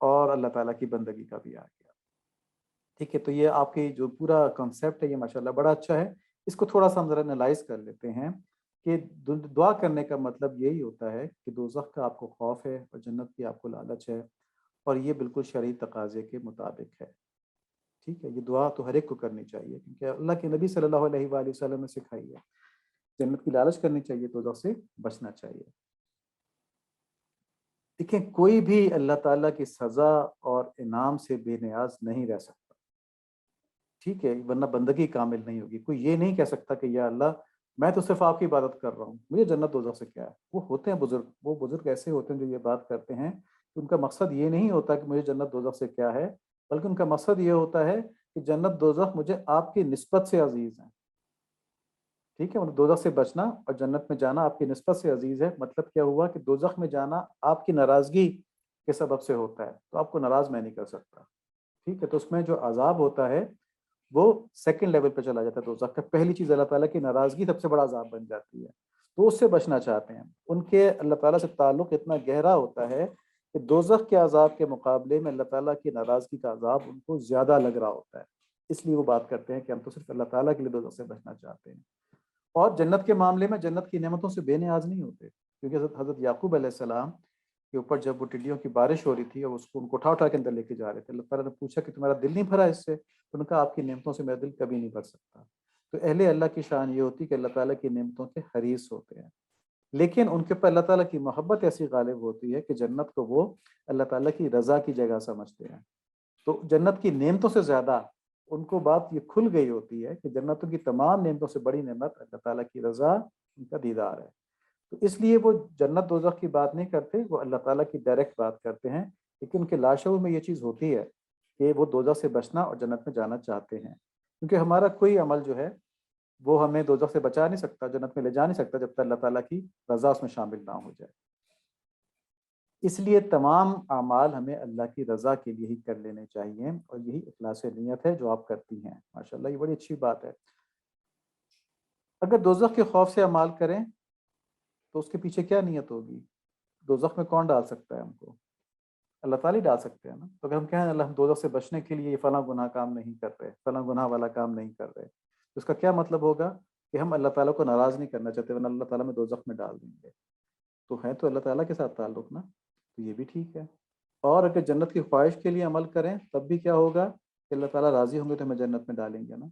Speaker 1: اور اللہ تعالیٰ کی بندگی کا بھی آ گیا. ٹھیک ہے، تو یہ آپ کی جو پورا کنسیپٹ ہے یہ ماشاءاللہ بڑا اچھا ہے. اس کو تھوڑا سا ہم ذرا انالائز کر لیتے ہیں کہ دعا کرنے کا مطلب یہی ہوتا ہے کہ دوزخ کا آپ کو خوف ہے اور جنت کی آپ کو لالچ ہے، اور یہ بالکل شرعی تقاضے کے مطابق ہے. ٹھیک ہے، یہ دعا تو ہر ایک کو کرنی چاہیے، کیونکہ اللہ کے نبی صلی اللہ علیہ وآلہ وسلم نے سکھائی ہے. جنت کی لالچ کرنی چاہیے، دوزخ سے بچنا چاہیے. دیکھیں، کوئی بھی اللہ تعالیٰ کی سزا اور انعام سے بے نیاز نہیں رہ سکتا. ٹھیک ہے، ورنہ بندگی کامل نہیں ہوگی. کوئی یہ نہیں کہہ سکتا کہ یا اللہ میں تو صرف آپ کی عبادت کر رہا ہوں، مجھے جنت دوزخ سے کیا ہے. وہ ہوتے ہیں بزرگ، وہ بزرگ ایسے ہوتے ہیں جو یہ بات کرتے ہیں کہ ان کا مقصد یہ نہیں ہوتا کہ مجھے جنت دوزخ سے کیا ہے، بلکہ ان کا مقصد یہ ہوتا ہے کہ جنت دوزخ مجھے آپ کی نسبت سے عزیز ہیں. ٹھیک ہے، دوزخ سے بچنا اور جنت میں جانا آپ کی نسبت سے عزیز ہے. مطلب کیا ہوا کہ دوزخ میں جانا آپ کی ناراضگی کے سبب سے ہوتا ہے، تو آپ کو ناراض میں نہیں کر سکتا. ٹھیک ہے، تو اس میں جو عذاب ہوتا ہے وہ سیکنڈ لیول پہ چلا جاتا ہے دوزخ کا. پہلی چیز اللہ تعالیٰ کی ناراضگی سب سے بڑا عذاب بن جاتی ہے، تو اس سے بچنا چاہتے ہیں. ان کے اللہ تعالیٰ سے تعلق اتنا گہرا ہوتا ہے کہ دوزخ کے عذاب کے مقابلے میں اللہ تعالیٰ کی ناراضگی کا عذاب ان کو زیادہ لگ رہا ہوتا ہے. اس لیے وہ بات کرتے ہیں کہ ہم تو صرف اللہ تعالیٰ کے لیے دوزخ سے بچنا چاہتے ہیں. اور جنت کے معاملے میں جنت کی نعمتوں سے بے نیاز نہیں ہوتے، کیونکہ حضرت یعقوب علیہ السلام کے اوپر جب وہ ٹڈیوں کی بارش ہو رہی تھی اور اس کو ان کو اٹھا کے اندر لے کے جا رہے تھے، اللہ تعالیٰ نے پوچھا کہ تمہارا دل نہیں بھرا اس سے؟ تو ان کا آپ کی نعمتوں سے میرا دل کبھی نہیں بھر سکتا. تو اہل اللہ کی شان یہ ہوتی کہ اللہ تعالیٰ کی نعمتوں کے حریص ہوتے ہیں، لیکن ان کے اوپر اللہ تعالیٰ کی محبت ایسی غالب ہوتی ہے کہ جنت کو وہ اللہ تعالیٰ کی رضا کی جگہ سمجھتے ہیں. تو جنت کی نعمتوں سے زیادہ ان کو بات یہ کھل گئی ہوتی ہے کہ جنتوں کی تمام نعمتوں سے بڑی نعمت اللہ تعالیٰ کی رضا، ان کا دیدار ہے. تو اس لیے وہ جنت دوزخ کی بات نہیں کرتے، وہ اللہ تعالیٰ کی ڈائریکٹ بات کرتے ہیں. لیکن ان کے لاشعور میں یہ چیز ہوتی ہے کہ وہ دوزخ سے بچنا اور جنت میں جانا چاہتے ہیں، کیونکہ ہمارا کوئی عمل جو ہے وہ ہمیں دوزخ سے بچا نہیں سکتا، جنت میں لے جا نہیں سکتا جب تک اللہ تعالیٰ کی رضا اس میں شامل نہ ہو جائے. اس لیے تمام اعمال ہمیں اللہ کی رضا کے لیے ہی کر لینے چاہیے، اور یہی اخلاص نیت ہے جو آپ کرتی ہیں. ماشاءاللہ یہ بڑی اچھی بات ہے. اگر دوزخ کے خوف سے اعمال کریں تو اس کے پیچھے کیا نیت ہوگی؟ دوزخ میں کون ڈال سکتا ہے ہم کو؟ اللہ تعالیٰ ڈال سکتے ہیں نا. تو اگر ہم کہیں اللہ ہم دوزخ سے بچنے کے لیے یہ فلاں گناہ کام نہیں کر رہے، فلاں گناہ والا کام نہیں کر رہے، تو اس کا کیا مطلب ہوگا کہ ہم اللہ تعالیٰ کو ناراض نہیں کرنا چاہتے، ورنہ اللہ تعالیٰ میں دوزخ میں ڈال دیں گے. تو ہے تو اللہ تعالیٰ کے ساتھ تعلق نا، تو یہ بھی ٹھیک ہے. اور اگر جنت کی خواہش کے لیے عمل کریں تب بھی کیا ہوگا کہ اللہ تعالیٰ راضی ہوں گے تو ہمیں جنت میں ڈالیں گے نا.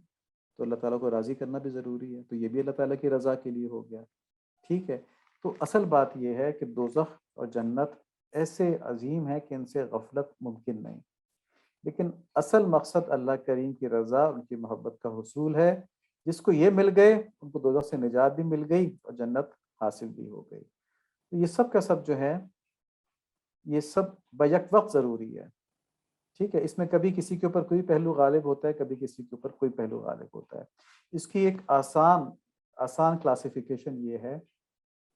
Speaker 1: تو اللہ تعالیٰ کو راضی کرنا بھی ضروری ہے، تو یہ بھی اللہ تعالیٰ کی رضا کے لیے ہو گیا. ٹھیک ہے، تو اصل بات یہ ہے کہ دوزخ اور جنت ایسے عظیم ہے کہ ان سے غفلت ممکن نہیں. لیکن اصل مقصد اللہ کریم کی رضا، ان کی محبت کا حصول ہے. جس کو یہ مل گئے ان کو دوزخ سے نجات بھی مل گئی اور جنت حاصل بھی ہو گئی. تو یہ سب کا سب جو ہے یہ سب بیک وقت ضروری ہے. ٹھیک ہے، اس میں کبھی کسی کے اوپر کوئی پہلو غالب ہوتا ہے، کبھی کسی کے اوپر کوئی پہلو غالب ہوتا ہے. اس کی ایک آسان کلاسیفیکیشن یہ ہے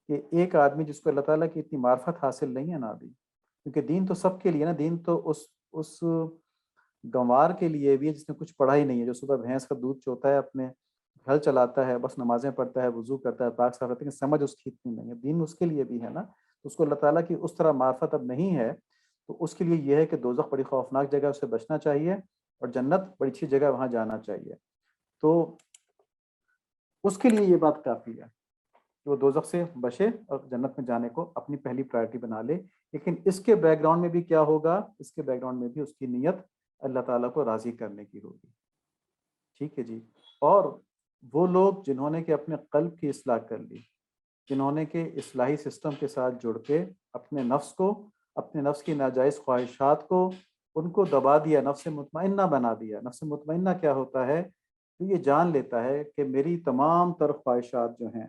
Speaker 1: کہ ایک آدمی جس کو اللہ تعالیٰ کی اتنی معرفت حاصل نہیں ہے نا ابھی، کیونکہ دین تو سب کے لیے نا، دین تو اس گنوار کے لیے بھی ہے جس نے کچھ پڑھا ہی نہیں ہے، جو صبح بھینس کا دودھ چوتا ہے، اپنے گھر چلاتا ہے، بس نمازیں پڑھتا ہے، وضو کرتا ہے، پاک صاف رہتا ہے، سمجھ اس کی اتنی نہیں ہے. دین اس کے لیے بھی ہے نا، تو اس کو اللہ تعالیٰ کی اس طرح معرفت اب نہیں ہے، تو اس کے لیے یہ ہے کہ دوزخ بڑی خوفناک جگہ، اسے بچنا چاہیے. اور جنت بڑی اچھی جگہ، وہاں جانا چاہیے. تو اس کے لیے یہ بات کافی ہے کہ وہ دوزخ سے بچے اور جنت میں جانے کو اپنی پہلی پرائرٹی بنا لے. لیکن اس کے بیک گراؤنڈ میں بھی کیا ہوگا؟ اس کے بیک گراؤنڈ میں بھی اس کی نیت اللہ تعالیٰ کو راضی کرنے کی ہوگی. ٹھیک ہے جی. اور وہ لوگ جنہوں نے کہ اپنے قلب کی اصلاح کر لی، جنہوں نے کہ اصلاحی سسٹم کے ساتھ جڑ کے اپنے نفس کو، اپنے نفس کی ناجائز خواہشات کو، ان کو دبا دیا، نفس مطمئنہ بنا دیا. نفس مطمئنہ کیا ہوتا ہے؟ تو یہ جان لیتا ہے کہ میری تمام تر خواہشات جو ہیں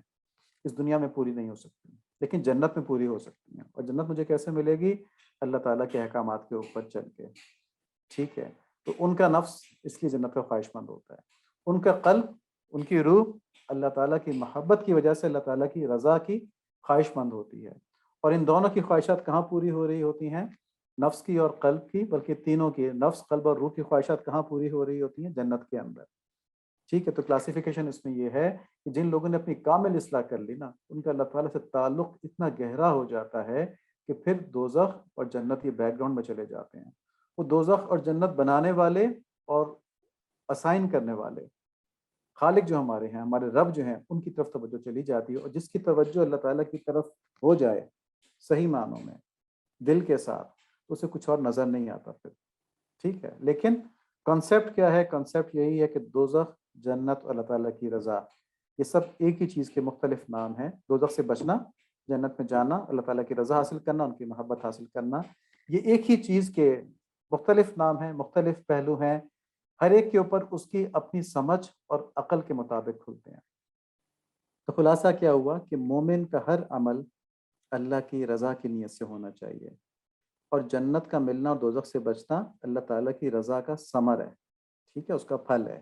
Speaker 1: اس دنیا میں پوری نہیں ہو سکتی، لیکن جنت میں پوری ہو سکتی ہیں. اور جنت مجھے کیسے ملے گی؟ اللہ تعالیٰ کے احکامات کے اوپر چل کے. ٹھیک ہے. تو ان کا نفس اس لیے جنت کا خواہش مند ہوتا ہے. ان کا قلب، ان کی روح اللہ تعالیٰ کی محبت کی وجہ سے اللہ تعالیٰ کی رضا کی خواہش مند ہوتی ہے. اور ان دونوں کی خواہشات کہاں پوری ہو رہی ہوتی ہیں؟ نفس کی اور قلب کی، بلکہ تینوں کی، نفس، قلب اور روح کی خواہشات کہاں پوری ہو رہی ہوتی ہیں؟ جنت کے اندر. ٹھیک ہے. تو کلاسیفیکیشن اس میں یہ ہے کہ جن لوگوں نے اپنی کامل اصلاح کر لی نا، ان کا اللہ تعالیٰ سے تعلق اتنا گہرا ہو جاتا ہے کہ پھر دوزخ اور جنت یہ بیک گراؤنڈ میں چلے جاتے ہیں. وہ دوزخ اور جنت بنانے والے اور اسائن کرنے والے خالق جو ہمارے ہیں، ہمارے رب جو ہیں، ان کی طرف توجہ چلی جاتی ہے. اور جس کی توجہ اللہ تعالیٰ کی طرف ہو جائے صحیح معنوں میں دل کے ساتھ، اسے کچھ اور نظر نہیں آتا پھر. ٹھیک ہے. لیکن کنسیپٹ کیا ہے؟ کنسیپٹ یہی ہے کہ دوزخ، جنت اور اللہ تعالیٰ کی رضا، یہ سب ایک ہی چیز کے مختلف نام ہیں. دوزخ سے بچنا، جنت میں جانا، اللہ تعالیٰ کی رضا حاصل کرنا، ان کی محبت حاصل کرنا، یہ ایک ہی چیز کے مختلف نام ہیں، مختلف پہلو ہیں. ہر ایک کے اوپر اس کی اپنی سمجھ اور عقل کے مطابق کھلتے ہیں. تو خلاصہ کیا ہوا کہ مومن کا ہر عمل اللہ کی رضا کی نیت سے ہونا چاہیے. اور جنت کا ملنا اور دوزخ سے بچنا اللہ تعالیٰ کی رضا کا ثمر ہے. ٹھیک ہے، اس کا پھل ہے.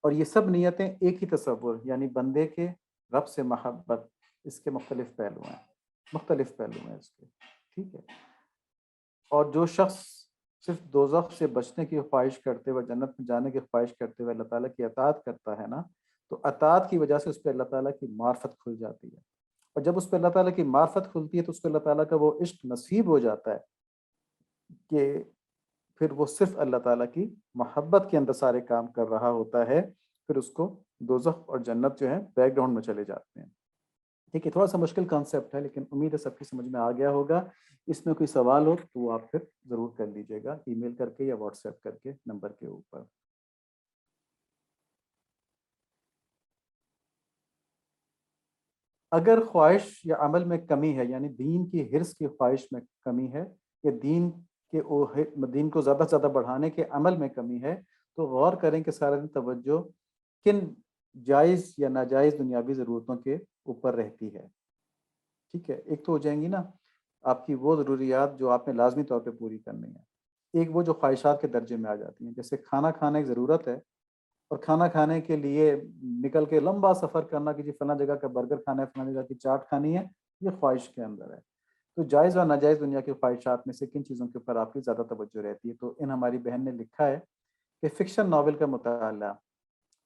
Speaker 1: اور یہ سب نیتیں ایک ہی تصور، یعنی بندے کے رب سے محبت، اس کے مختلف پہلو ہیں، مختلف پہلو ہیں اس کے. ٹھیک ہے. اور جو شخص صرف دوزخ سے بچنے کی خواہش کرتے ہوئے، جنت میں جانے کی خواہش کرتے ہوئے اللہ تعالیٰ کی اطاعت کرتا ہے نا، تو اطاعت کی وجہ سے اس پہ اللہ تعالیٰ کی معرفت کھل جاتی ہے. اور جب اس پہ اللہ تعالیٰ کی معرفت کھلتی ہے تو اس کو اللہ تعالیٰ کا وہ عشق نصیب ہو جاتا ہے کہ پھر وہ صرف اللہ تعالیٰ کی محبت کے اندر سارے کام کر رہا ہوتا ہے. پھر اس کو دوزخ اور جنت جو ہے بیک گراؤنڈ میں چلے جاتے ہیں. ٹھیک ہے. تھوڑا سا مشکل کانسیپٹ ہے، لیکن امید ہے سب کی سمجھ میں آ گیا ہوگا. اس میں کوئی سوال ہو تو وہ آپ پھر ضرور کر لیجیے گا، ای میل کر کے یا واٹس ایپ کر کے نمبر کے اوپر. اگر خواہش یا عمل میں کمی ہے، یعنی دین کی حرص کی خواہش میں کمی ہے، یا دین کو زیادہ سے زیادہ بڑھانے کے عمل میں کمی ہے، تو غور کریں کہ سارا دن توجہ کن جائز یا ناجائز دنیاوی ضرورتوں کے اوپر رہتی ہے. ٹھیک ہے. ایک تو ہو جائیں گی نا آپ کی وہ ضروریات جو آپ نے لازمی طور پہ پوری کرنی ہے. ایک وہ جو خواہشات کے درجے میں آ جاتی ہیں، جیسے کھانا کھانا ایک ضرورت ہے، اور کھانا کھانے کے لیے نکل کے لمبا سفر کرنا کہ جی فلاں جگہ کا برگر کھانا ہے، فلاں جگہ کی چاٹ کھانی ہے، یہ خواہش کے اندر ہے. تو جائز اور ناجائز دنیا کی خواہشات میں سے کن چیزوں کے اوپر آپ کی زیادہ توجہ رہتی ہے؟ تو ان ہماری بہن نے لکھا ہے کہ فکشن ناول کا مطالعہ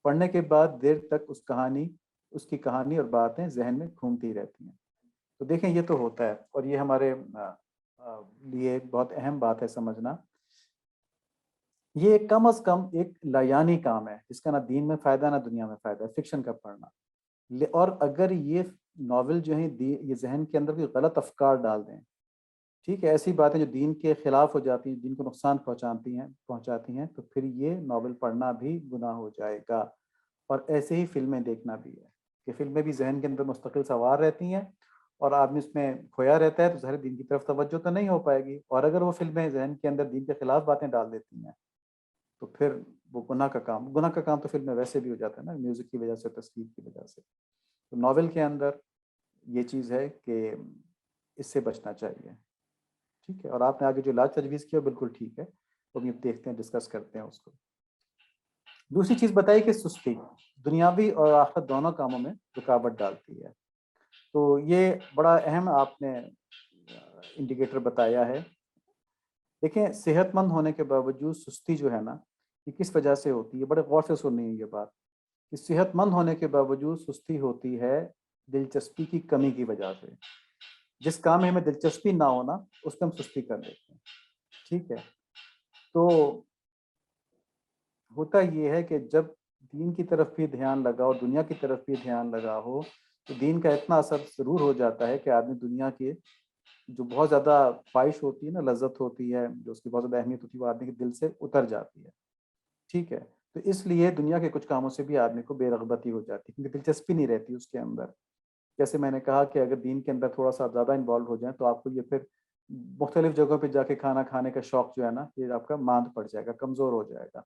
Speaker 1: پڑھنے کے بعد دیر تک اس کی کہانی اور باتیں ذہن میں گھومتی رہتی ہیں. تو دیکھیں یہ تو ہوتا ہے، اور یہ ہمارے لیے بہت اہم بات ہے سمجھنا. یہ کم از کم ایک لایانی کام ہے جس کا نہ دین میں فائدہ نہ دنیا میں فائدہ ہے، فکشن کا پڑھنا. اور اگر یہ ناول جو ہیں یہ ذہن کے اندر کوئی غلط افکار ڈال دیں، ٹھیک ہے، ایسی باتیں جو دین کے خلاف ہو جاتی ہیں، دین کو نقصان پہنچاتی ہیں، تو پھر یہ ناول پڑھنا بھی گناہ ہو جائے گا. اور ایسے ہی فلمیں دیکھنا بھی ہے کہ فلمیں بھی ذہن کے اندر مستقل سوار رہتی ہیں، اور آدمی اس میں کھویا رہتا ہے، تو ظاہر دین کی طرف توجہ تو نہیں ہو پائے گی. اور اگر وہ فلمیں ذہن کے اندر دین کے خلاف باتیں ڈال دیتی ہیں تو پھر وہ گناہ کا کام تو فلم میں ویسے بھی ہو جاتا ہے نا، میوزک کی وجہ سے، تصویر کی وجہ سے. تو ناول کے اندر یہ چیز ہے کہ اس سے بچنا چاہیے. ٹھیک ہے. اور آپ نے آگے جو علاج تجویز کیا بالکل ٹھیک ہے، وہ بھی دیکھتے ہیں، ڈسکس کرتے ہیں اس کو. دوسری چیز بتائی کہ سستی دنیاوی اور آخرت دونوں کاموں میں رکاوٹ ڈالتی ہے. تو یہ بڑا اہم آپ نے انڈیکیٹر بتایا ہے. دیکھیں صحت مند ہونے کے باوجود سستی جو ہے نا، یہ کس وجہ سے ہوتی ہے؟ بڑے غور سے سننی ہے یہ بات کہ صحت مند ہونے کے باوجود سستی ہوتی ہے دلچسپی کی کمی کی وجہ سے. جس کام میں ہمیں دلچسپی نہ ہونا اس پہ ہم سستی کر دیتے ہیں. ٹھیک ہے. تو ہوتا یہ ہے کہ جب دین کی طرف بھی دھیان لگا اور دنیا کی طرف بھی دھیان لگا ہو تو دین کا اتنا اثر ضرور ہو جاتا ہے کہ آدمی دنیا کے جو بہت زیادہ خواہش ہوتی ہے نا، لذت ہوتی ہے، جو اس کی بہت زیادہ اہمیت ہوتی ہے، وہ آدمی کے دل سے اتر جاتی ہے. ٹھیک ہے، تو اس لیے دنیا کے کچھ کاموں سے بھی آدمی کو بے رغبتی ہو جاتی ہے کیونکہ دلچسپی نہیں رہتی اس کے اندر. جیسے میں نے کہا کہ اگر دین کے اندر تھوڑا سا زیادہ انوالو ہو جائیں تو آپ کو یہ پھر مختلف جگہوں پہ جا کے کھانا کھانے کا شوق جو ہے نا، یہ آپ کا ماند پڑ جائے گا، کمزور ہو جائے گا.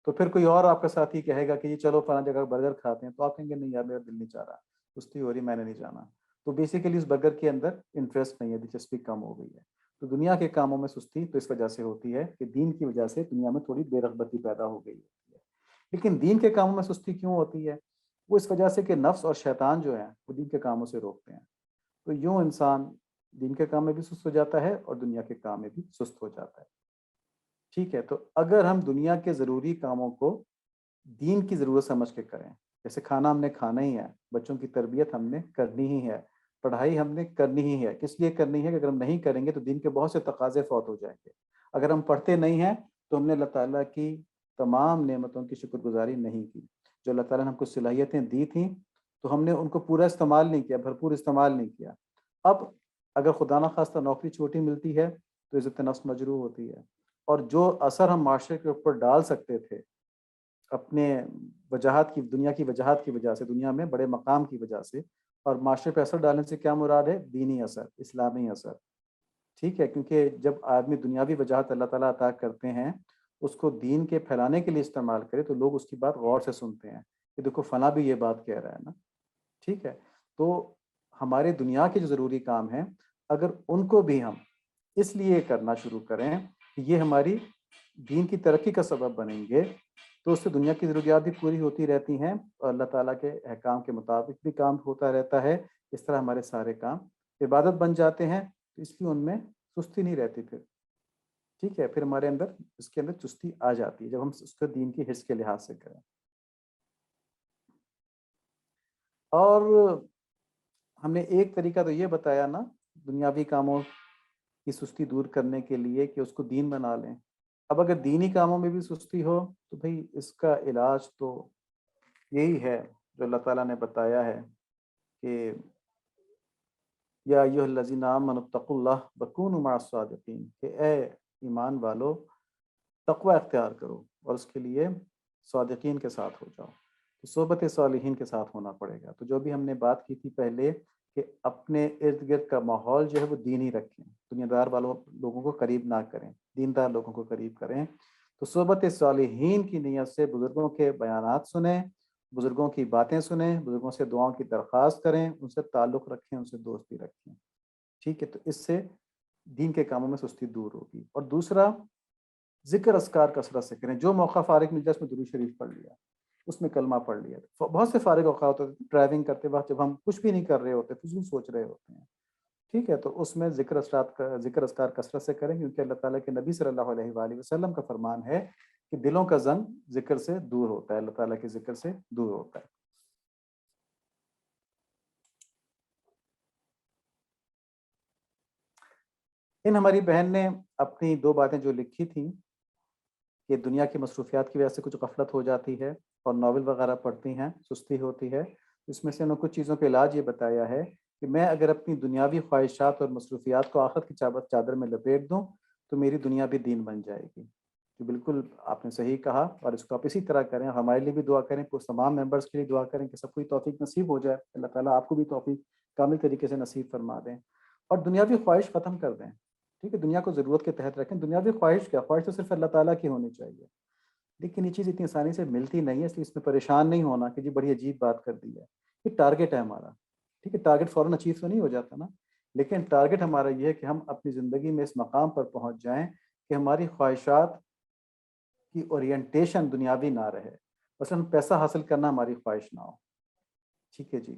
Speaker 1: تو پھر کوئی اور آپ کا ساتھی کہے گا کہ یہ چلو فلاں جگہ برگر کھاتے ہیں، تو آپ کہیں گے نہیں یار میرا دل نہیں چاہ رہا، سستی ہو رہی، میں نے نہیں جانا. تو بیسیکلی اس برگر کے اندر انٹرسٹ نہیں ہے، دلچسپی کم ہو گئی ہے. تو دنیا کے کاموں میں سستی تو اس وجہ سے ہوتی ہے کہ دین کی وجہ سے دنیا میں تھوڑی بے رغبتی پیدا ہو گئی ہوتی ہے. لیکن دین کے کاموں میں سستی کیوں ہوتی ہے؟ وہ اس وجہ سے کہ نفس اور شیطان جو ہیں وہ دین کے کاموں سے روکتے ہیں. تو یوں انسان دین کے کام میں بھی سست ہو جاتا ہے اور دنیا کے کام میں بھی سست ہو جاتا ہے. ٹھیک ہے، تو اگر ہم دنیا کے ضروری کاموں کو دین کی ضرورت سمجھ کے کریں، جیسے کھانا ہم نے کھانا ہی ہے، بچوں کی تربیت ہم نے کرنی ہی ہے، پڑھائی ہم نے کرنی ہی ہے. کس لیے کرنی ہے کہ اگر ہم نہیں کریں گے تو دین کے بہت سے تقاضے فوت ہو جائیں گے. اگر ہم پڑھتے نہیں ہیں تو ہم نے اللہ تعالیٰ کی تمام نعمتوں کی شکر گزاری نہیں کی. جو اللہ تعالیٰ نے ہم کو صلاحیتیں دی تھیں تو ہم نے ان کو پورا استعمال نہیں کیا، بھرپور استعمال نہیں کیا. اب اگر خدا نخواستہ نوکری چھوٹی ملتی ہے تو عزت نفس مجروح ہوتی ہے، اور جو اثر ہم معاشرے کے اوپر ڈال سکتے تھے اپنے وجاہت کی، دنیا کی وجاہت کی وجہ سے، دنیا میں بڑے مقام کی وجہ سے، اور معاشرے پہ اثر ڈالنے سے کیا مراد ہے؟ دینی اثر، اسلامی اثر. ٹھیک ہے، کیونکہ جب آدمی دنیاوی وجاہت اللہ تعالیٰ عطا کرتے ہیں اس کو دین کے پھیلانے کے لیے استعمال کرے تو لوگ اس کی بات غور سے سنتے ہیں کہ دیکھو فلاں بھی یہ بات کہہ رہا ہے نا. ٹھیک ہے، تو ہمارے دنیا کے جو ضروری کام ہیں اگر ان کو بھی ہم اس لیے کرنا شروع کریں کہ یہ ہماری دین کی ترقی کا سبب بنیں گے تو اس سے دنیا کی ضروریات بھی پوری ہوتی رہتی ہیں اور اللہ تعالیٰ کے احکام کے مطابق بھی کام ہوتا رہتا ہے. اس طرح ہمارے سارے کام عبادت بن جاتے ہیں، تو اس لیے ان میں سستی نہیں رہتی پھر. ٹھیک ہے، پھر ہمارے اندر اس کے اندر چستی آ جاتی ہے جب ہم اس کو دین کی حرص کے لحاظ سے کریں. اور ہم نے ایک طریقہ تو یہ بتایا نا دنیاوی کاموں کی سستی دور کرنے کے لیے کہ اس کو دین بنا لیں. اب اگر دینی کاموں میں بھی سستی ہو تو بھئی اس کا علاج تو یہی ہے جو اللہ تعالیٰ نے بتایا ہے کہ یا ایھا الذین آمنوا اتقوا اللہ وکونوا مع الصادقین، کہ اے ایمان والو تقوی اختیار کرو اور اس کے لیے صادقین کے ساتھ ہو جاؤ. تو صحبت صالحین کے ساتھ ہونا پڑے گا. تو جو بھی ہم نے بات کی تھی پہلے کہ اپنے ارد گرد کا ماحول جو ہے وہ دینی رکھیں، دنیا دار والوں لوگوں کو قریب نہ کریں، دیندار لوگوں کو قریب کریں. تو صحبت صالحین کی نیت سے بزرگوں کے بیانات سنیں، بزرگوں کی باتیں سنیں، بزرگوں سے دعاؤں کی درخواست کریں، ان سے تعلق رکھیں، ان سے دوستی رکھیں. ٹھیک ہے، تو اس سے دین کے کاموں میں سستی دور ہوگی. اور دوسرا، ذکر اذکار کثرت سے کریں. جو موقع فارغ مل جائے اس میں درود شریف پڑھ لیا، اس میں کلمہ پڑھ لیا. بہت سے فارغ اوقات ہوتے ہیں ڈرائیونگ کرتے وقت جب ہم کچھ بھی نہیں کر رہے ہوتے، فضول سوچ رہے ہوتے ہیں. ٹھیک ہے، تو اس میں ذکر اذکار کثرت سے کریں، کیونکہ اللہ تعالیٰ کے نبی صلی اللہ علیہ وآلہ وسلم کا فرمان ہے کہ دلوں کا زنگ ذکر سے دور ہوتا ہے، اللہ تعالیٰ کے ذکر سے دور ہوتا ہے. ان ہماری بہن نے اپنی دو باتیں جو لکھی تھیں کہ دنیا کی مصروفیات کی وجہ سے کچھ غفلت ہو جاتی ہے اور ناول وغیرہ پڑھتی ہیں، سستی ہوتی ہے. اس میں سے انہوں نے کچھ چیزوں کا علاج یہ بتایا ہے کہ میں اگر اپنی دنیاوی خواہشات اور مصروفیات کو آخرت کی چادر میں لپیٹ دوں تو میری دنیا بھی دین بن جائے گی. تو بالکل آپ نے صحیح کہا، اور اس کو آپ اسی طرح کریں. ہمارے لیے بھی دعا کریں، تمام ممبرس کے لیے دعا کریں کہ سب کو توفیق نصیب ہو جائے. اللہ تعالیٰ آپ کو بھی توفیق کامل طریقے سے نصیب فرما دیں اور دنیاوی خواہش ختم کر دیں. ٹھیک ہے، دنیا کو ضرورت کے تحت رکھیں. دنیاوی خواہش کیا، خواہش تو صرف اللہ تعالیٰ کی ہونی چاہیے، لیکن یہ چیز اتنی آسانی سے ملتی نہیں ہے، اس لیے اس میں پریشان نہیں ہونا کہ جی بڑی عجیب بات کر دی ہے. یہ ٹارگٹ ہے ہمارا. ٹھیک ہے، ٹارگٹ فوراً اچیو تو نہیں ہو جاتا نا، لیکن ٹارگٹ ہمارا یہ ہے کہ ہم اپنی زندگی میں اس مقام پر پہنچ جائیں کہ ہماری خواہشات کی اورینٹیشن دنیاوی نہ رہے. مثلاً پیسہ حاصل کرنا ہماری خواہش نہ ہو. ٹھیک ہے جی،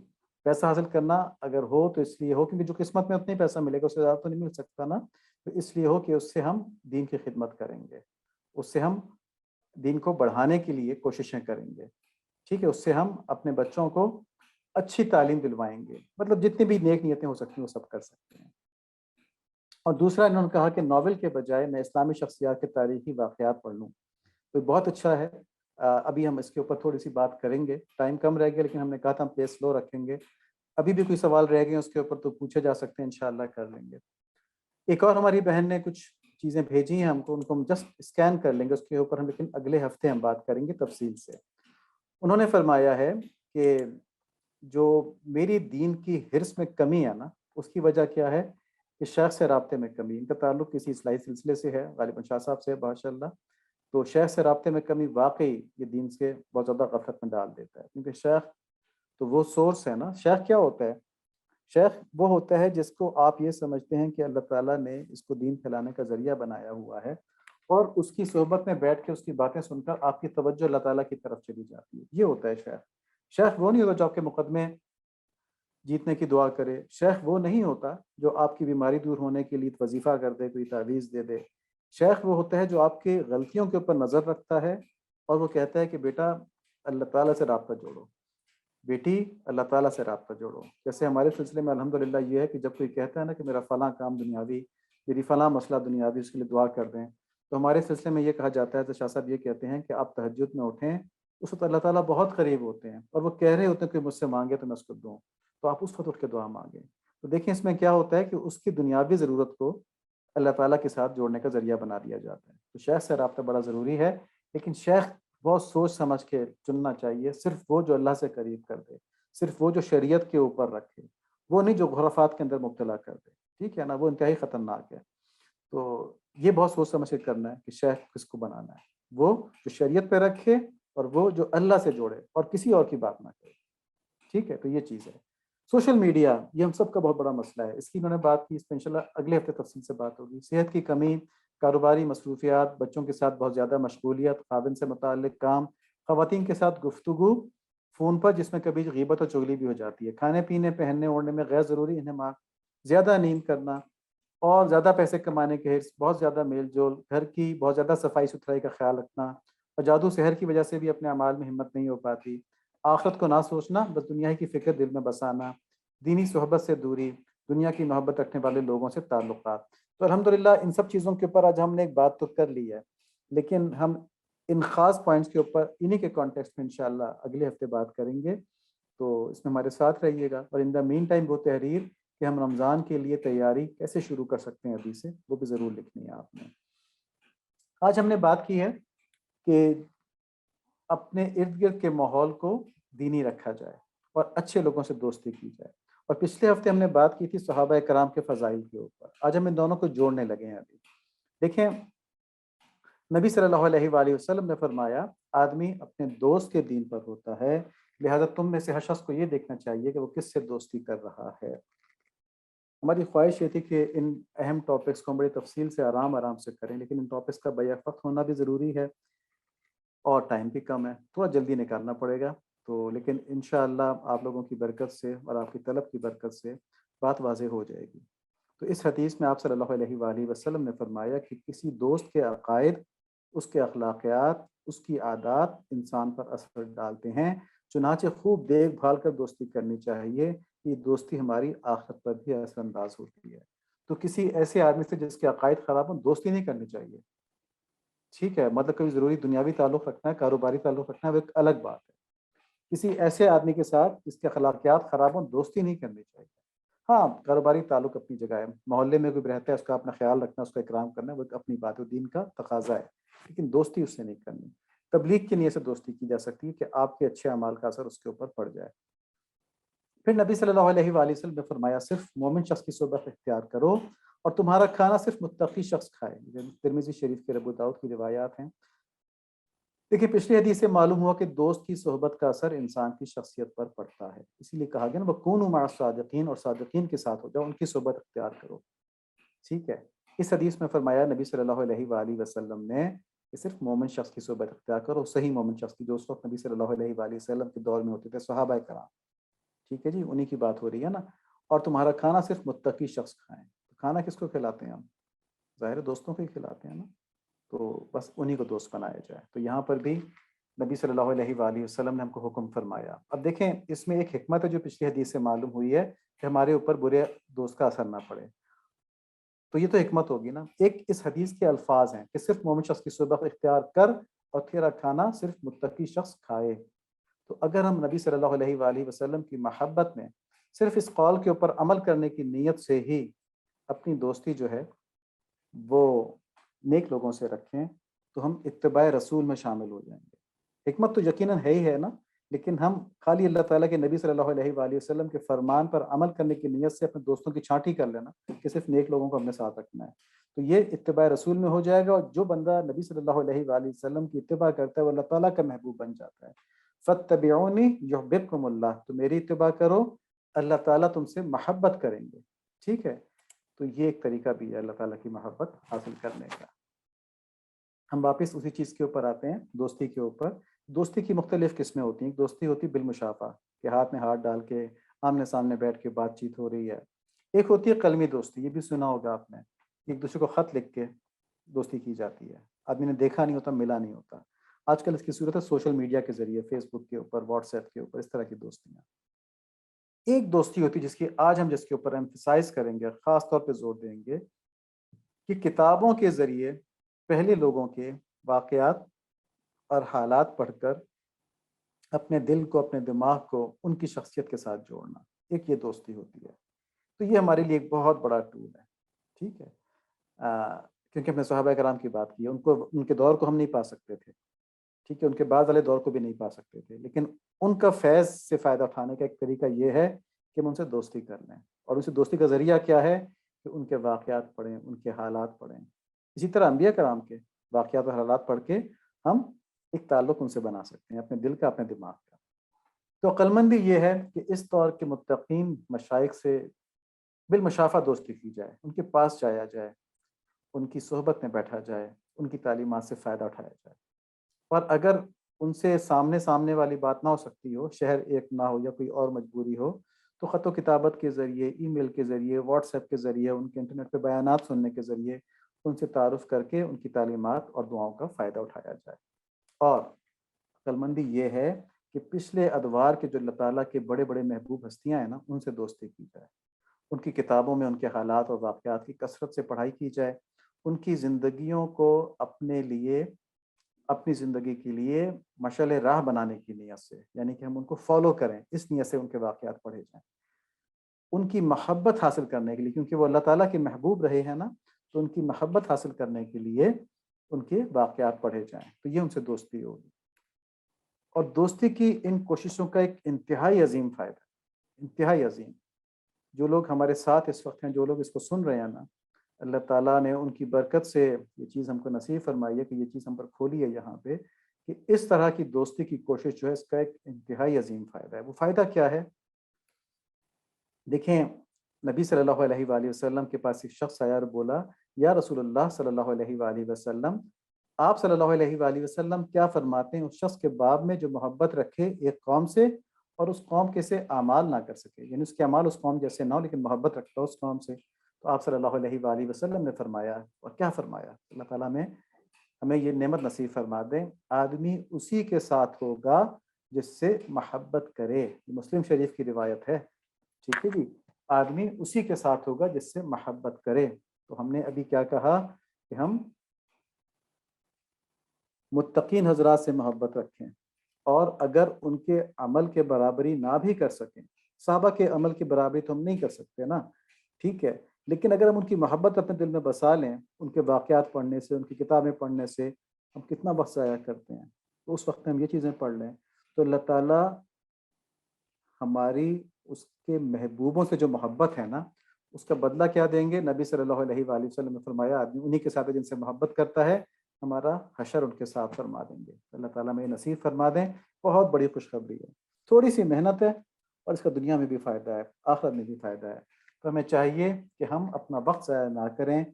Speaker 1: پیسہ حاصل کرنا اگر ہو تو اس لیے ہو کیونکہ جو قسمت میں اتنا ہی پیسہ ملے گا، اس سے زیادہ تو نہیں مل سکتا نا. تو اس لیے ہو کہ اس سے ہم دین کی خدمت کریں گے، اس سے ہم دین کو بڑھانے کے لیے کوششیں کریں گے. ٹھیک ہے، اس سے ہم اپنے بچوں کو اچھی تعلیم دلوائیں گے. مطلب جتنی بھی نیک نیتیں ہو سکتی ہیں وہ سب کر سکتے ہیں. اور دوسرا انہوں نے کہا کہ ناول کے بجائے میں اسلامی شخصیات کے تاریخی واقعات پڑھ لوں. تو بہت اچھا ہے ابھی ہم اس کے اوپر تھوڑی سی بات کریں گے، ٹائم کم رہ گیا لیکن ہم نے کہا تھا ہم پیس سلو رکھیں گے. ابھی بھی کوئی سوال رہ گئے اس کے اوپر تو پوچھے جا سکتے ہیں، انشاءاللہ کر لیں گے. ایک اور ہماری بہن نے کچھ چیزیں بھیجی ہیں ہم کو، ان کو ہم جسٹ اسکین کر لیں گے، اس کے اوپر ہم لیکن اگلے ہفتے ہم بات کریں گے تفصیل سے. انہوں نے فرمایا ہے کہ جو میری دین کی حرص میں کمی ہے نا، اس کی وجہ کیا ہے کہ شیخ سے رابطے میں کمی. ان کا تعلق کسی اصلاحی سلسلے سے ہے، غالباً شاہ صاحب سے، ماشاء اللہ. تو شیخ سے رابطے میں کمی واقعی یہ دین سے بہت زیادہ غفلت میں ڈال دیتا ہے، کیونکہ شیخ تو وہ سورس ہے نا. شیخ کیا ہوتا ہے؟ شیخ وہ ہوتا ہے جس کو آپ یہ سمجھتے ہیں کہ اللہ تعالیٰ نے اس کو دین پھیلانے کا ذریعہ بنایا ہوا ہے، اور اس کی صحبت میں بیٹھ کے اس کی باتیں سن کر آپ کی توجہ اللہ تعالیٰ کی طرف چلی جاتی ہے. یہ ہوتا ہے شیخ. شیخ وہ نہیں ہوتا جو آپ کے مقدمے جیتنے کی دعا کرے. شیخ وہ نہیں ہوتا جو آپ کی بیماری دور ہونے کے لیے وظیفہ کر دے، کوئی تعویذ دے دے. شیخ وہ ہوتا ہے جو آپ کی غلطیوں کے اوپر نظر رکھتا ہے اور وہ کہتا ہے کہ بیٹا اللہ تعالیٰ سے رابطہ جوڑو، بیٹی اللہ تعالیٰ سے رابطہ جوڑو. جیسے ہمارے سلسلے میں الحمدللہ یہ ہے کہ جب کوئی کہتا ہے نا کہ میرا فلاں کام دنیاوی، میری فلاں مسئلہ دنیاوی، اس کے لیے دعا کر دیں، تو ہمارے سلسلے میں یہ کہا جاتا ہے، تو شاہ صاحب یہ کہتے ہیں کہ آپ تہجد میں اٹھیں، اس وقت اللہ تعالیٰ بہت قریب ہوتے ہیں اور وہ کہہ رہے ہوتے ہیں کہ مجھ سے مانگے تو میں اس کو دوں، تو آپ اس وقت اٹھ کے دعا مانگیں. تو دیکھیں اس میں کیا ہوتا ہے کہ اس کی دنیاوی ضرورت کو اللہ تعالیٰ کے ساتھ جوڑنے کا ذریعہ بنا دیا جاتا ہے. تو شیخ سے رابطہ بڑا ضروری ہے، لیکن شیخ بہت سوچ سمجھ کے چننا چاہیے. صرف وہ جو اللہ سے قریب کر دے، صرف وہ جو شریعت کے اوپر رکھے، وہ نہیں جو خرافات کے اندر مبتلا کر دے. ٹھیک ہے نا، وہ انتہائی خطرناک ہے. تو یہ بہت سوچ سمجھ کے کرنا ہے کہ شیخ کس کو بنانا ہے، وہ جو شریعت پہ رکھے اور وہ جو اللہ سے جوڑے اور کسی اور کی بات نہ کرے. ٹھیک ہے، تو یہ چیز ہے. سوشل میڈیا یہ ہم سب کا بہت بڑا مسئلہ ہے، اس کی انہوں نے بات کی، اس پہ انشاءاللہ اگلے ہفتے تفصیل سے بات ہوگی. صحت کی کمی، کاروباری مصروفیات، بچوں کے ساتھ بہت زیادہ مشغولیت، خاوند سے متعلق کام، خواتین کے ساتھ گفتگو فون پر جس میں کبھی غیبت اور چغلی بھی ہو جاتی ہے، کھانے پینے، پہننے اوڑھنے میں غیر ضروری انہماک، زیادہ نیند کرنا اور زیادہ پیسے کمانے کے حرص، بہت زیادہ میل جول، گھر کی بہت زیادہ صفائی ستھرائی کا خیال رکھنا، اور جادو سحر کی وجہ سے بھی اپنے اعمال میں ہمت نہیں ہو پاتی، آخرت کو نہ سوچنا، بس دنیا کی فکر دل میں بسانا، دینی صحبت سے دوری، دنیا کی محبت رکھنے والے لوگوں سے تعلقات. تو الحمدللہ ان سب چیزوں کے اوپر آج ہم نے ایک بات تو کر لی ہے، لیکن ہم ان خاص پوائنٹس کے اوپر انہی کے کانٹیکسٹ میں انشاءاللہ اگلے ہفتے بات کریں گے. تو اس میں ہمارے ساتھ رہیے گا. اور ان دا مین ٹائم وہ تحریر کہ ہم رمضان کے لیے تیاری کیسے شروع کر سکتے ہیں ابھی سے، وہ بھی ضرور لکھنی ہے آپ نے. آج ہم نے بات کی ہے کہ اپنے ارد گرد کے ماحول کو دینی رکھا جائے اور اچھے لوگوں سے دوستی کی جائے. اور پچھلے ہفتے ہم نے بات کی تھی صحابہ کرام کے فضائل کے اوپر. آج ہم ان دونوں کو جوڑنے لگے ہیں. ابھی دیکھیں، نبی صلی اللہ علیہ وآلہ وسلم نے فرمایا آدمی اپنے دوست کے دین پر ہوتا ہے، لہذا تم میں سے ہر شخص کو یہ دیکھنا چاہیے کہ وہ کس سے دوستی کر رہا ہے. ہماری خواہش یہ تھی کہ ان اہم ٹاپکس کو ہم بڑی تفصیل سے آرام سے کریں، لیکن ان ٹاپکس کا بیک وقت ہونا بھی ضروری ہے اور ٹائم بھی کم ہے، تھوڑا جلدی نکالنا پڑے گا. تو لیکن انشاءاللہ آپ لوگوں کی برکت سے اور آپ کی طلب کی برکت سے بات واضح ہو جائے گی. تو اس حدیث میں آپ صلی اللہ علیہ وآلہ وسلم نے فرمایا کہ کسی دوست کے عقائد، اس کے اخلاقیات، اس کی عادات انسان پر اثر ڈالتے ہیں، چنانچہ خوب دیکھ بھال کر دوستی کرنی چاہیے. یہ دوستی ہماری آخرت پر بھی اثر انداز ہوتی ہے. تو کسی ایسے آدمی سے جس کے عقائد خراب ہوں دوستی نہیں کرنی چاہیے. ٹھیک ہے، مطلب کوئی ضروری دنیاوی تعلق رکھنا ہے، کاروباری تعلق رکھنا ہے، وہ ایک الگ بات ہے. کسی ایسے آدمی کے ساتھ جس کے اخلاقیات خراب ہوں دوستی نہیں کرنی چاہیے. ہاں، کاروباری تعلق اپنی جگہ ہے، محلے میں کوئی رہتا ہے اس کا اپنا خیال رکھنا، اس کا اکرام کرنا، وہ اپنی بات ہے، دین کا تقاضا ہے، لیکن دوستی اس سے نہیں کرنی. تبلیغ کی نیت سے دوستی کی جا سکتی ہے کہ آپ کے اچھے اعمال کا اثر اس کے اوپر پڑ جائے. پھر نبی صلی اللہ علیہ وآلہ وسلم نے فرمایا صرف مومن شخص کی صحبت اختیار کرو اور تمہارا کھانا صرف متقی شخص کھائے. ترمذی شریف کے ابو داؤد کی روایات ہیں. دیکھیے، پچھلی حدیث سے معلوم ہوا کہ دوست کی صحبت کا اثر انسان کی شخصیت پر پڑتا ہے، اسی لیے کہا گیا نا وَكُونُوا مَعَ الصَّادِقِينَ، اور صادقین کے ساتھ ہو جاؤ، ان کی صحبت اختیار کرو. ٹھیک ہے. اس حدیث میں فرمایا نبی صلی اللہ علیہ وآلہ وسلم نے کہ صرف مومن شخص کی صحبت اختیار کرو، صحیح مومن شخص کی، جو اس وقت نبی صلی اللہ علیہ وآلہ وسلم کے دور میں ہوتے تھے، صحابہ کرام. ٹھیک ہے جی، انہی کی بات ہو رہی ہے نا. اور تمہارا کھانا صرف متقی شخص کھائیں. کھانا کس کو کھلاتے ہیں ہم؟ ظاہر دوستوں کو ہی کھلاتے ہیں نا. تو بس انہی کو دوست بنایا جائے. تو یہاں پر بھی نبی صلی اللہ علیہ وآلہ وسلم نے ہم کو حکم فرمایا. اب دیکھیں، اس میں ایک حکمت ہے جو پچھلی حدیث سے معلوم ہوئی ہے کہ ہمارے اوپر برے دوست کا اثر نہ پڑے. تو یہ تو حکمت ہوگی نا. ایک اس حدیث کے الفاظ ہیں کہ صرف مومن شخص کی صحبت اختیار کر اور تیرا کھانا صرف متقی شخص کھائے۔ تو اگر ہم نبی صلی اللہ علیہ وآلہ وسلم کی محبت میں صرف اس قول کے اوپر عمل کرنے کی نیت سے ہی اپنی دوستی جو ہے وہ نیک لوگوں سے رکھیں تو ہم اتباع رسول میں شامل ہو جائیں گے۔ حکمت تو یقیناً ہے ہی ہے نا، لیکن ہم خالی اللہ تعالیٰ کے نبی صلی اللہ علیہ وآلہ وسلم کے فرمان پر عمل کرنے کی نیت سے اپنے دوستوں کی چھانٹی کر لینا کہ صرف نیک لوگوں کو ہم نے ساتھ رکھنا ہے، تو یہ اتباع رسول میں ہو جائے گا، اور جو بندہ نبی صلی اللہ علیہ وآلہ وسلم کی اتباع کرتا ہے وہ اللہ تعالیٰ کا محبوب بن جاتا ہے۔ فاتبعونی یحببکم اللہ، تو میری اتباع کرو، اللہ تعالیٰ تم سے محبت کریں گے۔ ٹھیک ہے، تو یہ ایک طریقہ بھی ہے اللہ تعالیٰ کی محبت حاصل کرنے کا۔ ہم واپس اسی چیز کے اوپر آتے ہیں، دوستی کے اوپر۔ دوستی کی مختلف قسمیں ہوتی ہیں۔ ایک دوستی ہوتی ہے بالمشافہ، کہ ہاتھ میں ہاتھ ڈال کے آمنے سامنے بیٹھ کے بات چیت ہو رہی ہے۔ ایک ہوتی ہے قلمی دوستی، یہ بھی سنا ہوگا آپ نے، ایک دوسرے کو خط لکھ کے دوستی کی جاتی ہے، آدمی نے دیکھا نہیں ہوتا، ملا نہیں ہوتا۔ آج کل اس کی صورت ہے سوشل میڈیا کے ذریعے، فیس بک کے اوپر، واٹس ایپ کے اوپر، اس طرح کی دوستیاں۔ ایک دوستی ہوتی ہے جس کی آج ہم جس کے اوپر ایمفسائز کریں گے، خاص طور پہ زور دیں گے، کہ کتابوں کے ذریعے پہلے لوگوں کے واقعات اور حالات پڑھ کر اپنے دل کو، اپنے دماغ کو ان کی شخصیت کے ساتھ جوڑنا، ایک یہ دوستی ہوتی ہے۔ تو یہ ہمارے لیے ایک بہت بڑا ٹول ہے، ٹھیک ہے، کیونکہ ہم نے صحابہ کرام کی بات کی ہے، ان کے دور کو ہم نہیں پا سکتے تھے، ٹھیک ہے، ان کے بعد والے دور کو بھی نہیں پا سکتے تھے، لیکن ان کا فیض سے فائدہ اٹھانے کا ایک طریقہ یہ ہے کہ ہم ان سے دوستی کر لیں، اور اس دوستی کا ذریعہ کیا ہے کہ ان کے واقعات پڑھیں، ان کے حالات پڑھیں۔ اسی طرح انبیاء کرام کے واقعات اور حالات پڑھ کے ہم ایک تعلق ان سے بنا سکتے ہیں، اپنے دل کا، اپنے دماغ کا۔ تو عقل مندی یہ ہے کہ اس دور کے متقین مشائخ سے بالمشافہ دوستی کی جائے، ان کے پاس جایا جائے، ان کی صحبت میں بیٹھا جائے، ان کی تعلیمات سے فائدہ اٹھایا جائے۔ اور اگر ان سے سامنے والی بات نہ ہو سکتی ہو، شہر ایک نہ ہو یا کوئی اور مجبوری ہو، تو خط و کتابت کے ذریعے، ای میل کے ذریعے، واٹس ایپ کے ذریعے، ان کے انٹرنیٹ پہ بیانات سننے کے ذریعے ان سے تعارف کر کے ان کی تعلیمات اور دعاؤں کا فائدہ اٹھایا جائے۔ اور عقل مندی یہ ہے کہ پچھلے ادوار کے جو اللہ تعالیٰ کے بڑے بڑے محبوب ہستیاں ہیں نا، ان سے دوستی کی جائے، ان کی کتابوں میں ان کے حالات اور واقعات کی کثرت سے پڑھائی کی جائے، ان کی زندگیوں کو اپنے لیے، اپنی زندگی کے لیے مشعل راہ بنانے کی نیت سے، یعنی کہ ہم ان کو فالو کریں، اس نیت سے ان کے واقعات پڑھے جائیں، ان کی محبت حاصل کرنے کے لیے، کیونکہ وہ اللہ تعالیٰ کے محبوب رہے ہیں نا، تو ان کی محبت حاصل کرنے کے لیے ان کے واقعات پڑھے جائیں، تو یہ ان سے دوستی ہوگی۔ اور دوستی کی ان کوششوں کا ایک انتہائی عظیم فائدہ، انتہائی عظیم، جو لوگ ہمارے ساتھ اس وقت ہیں، جو لوگ اس کو سن رہے ہیں نا، اللہ تعالیٰ نے ان کی برکت سے یہ چیز ہم کو نصیب فرمائی ہے کہ یہ چیز ہم پر کھولی ہے یہاں پہ، کہ اس طرح کی دوستی کی کوشش جو ہے، اس کا ایک انتہائی عظیم فائدہ ہے۔ وہ فائدہ کیا ہے؟ دیکھیں، نبی صلی اللہ علیہ وآلہ وسلم کے پاس ایک شخص آیا اور بولا، یا رسول اللہ صلی اللہ علیہ وآلہ وسلم، آپ صلی اللہ علیہ وآلہ وسلم کیا فرماتے ہیں اس شخص کے باب میں جو محبت رکھے ایک قوم سے اور اس قوم کے سے اعمال نہ کر سکے، یعنی اس کے اعمال اس قوم جیسے نہ ہو لیکن محبت رکھتا ہو اس قوم سے؟ تو آپ صلی اللہ علیہ وآلہ وسلم نے فرمایا، اور کیا فرمایا؟ اللہ تعالیٰ نے ہمیں یہ نعمت نصیب فرما دیں، آدمی اسی کے ساتھ ہوگا جس سے محبت کرے۔ یہ مسلم شریف کی روایت ہے، ٹھیک ہے جی، آدمی اسی کے ساتھ ہوگا جس سے محبت کرے۔ تو ہم نے ابھی کیا کہا کہ ہم متقین حضرات سے محبت رکھیں، اور اگر ان کے عمل کے برابری نہ بھی کر سکیں، صحابہ کے عمل کی برابری تو ہم نہیں کر سکتے نا، ٹھیک ہے، لیکن اگر ہم ان کی محبت اپنے دل میں بسا لیں، ان کے واقعات پڑھنے سے، ان کی کتابیں پڑھنے سے ہم کتنا وقت ضائع کرتے ہیں، تو اس وقت میں ہم یہ چیزیں پڑھ لیں تو اللہ تعالیٰ ہماری اس کے محبوبوں سے جو محبت ہے نا، اس کا بدلہ کیا دیں گے؟ نبی صلی اللہ علیہ وآلہ وسلم نے فرمایا، آدمی انہی کے ساتھ جن سے محبت کرتا ہے، ہمارا حشر ان کے ساتھ فرما دیں گے۔ اللہ تعالیٰ میں نصیب فرما دیں، بہت بڑی خوشخبری ہے، تھوڑی سی محنت ہے اور اس کا دنیا میں بھی فائدہ ہے، آخرت میں بھی فائدہ ہے۔ تو ہمیں چاہیے کہ ہم اپنا وقت ضائع نہ کریں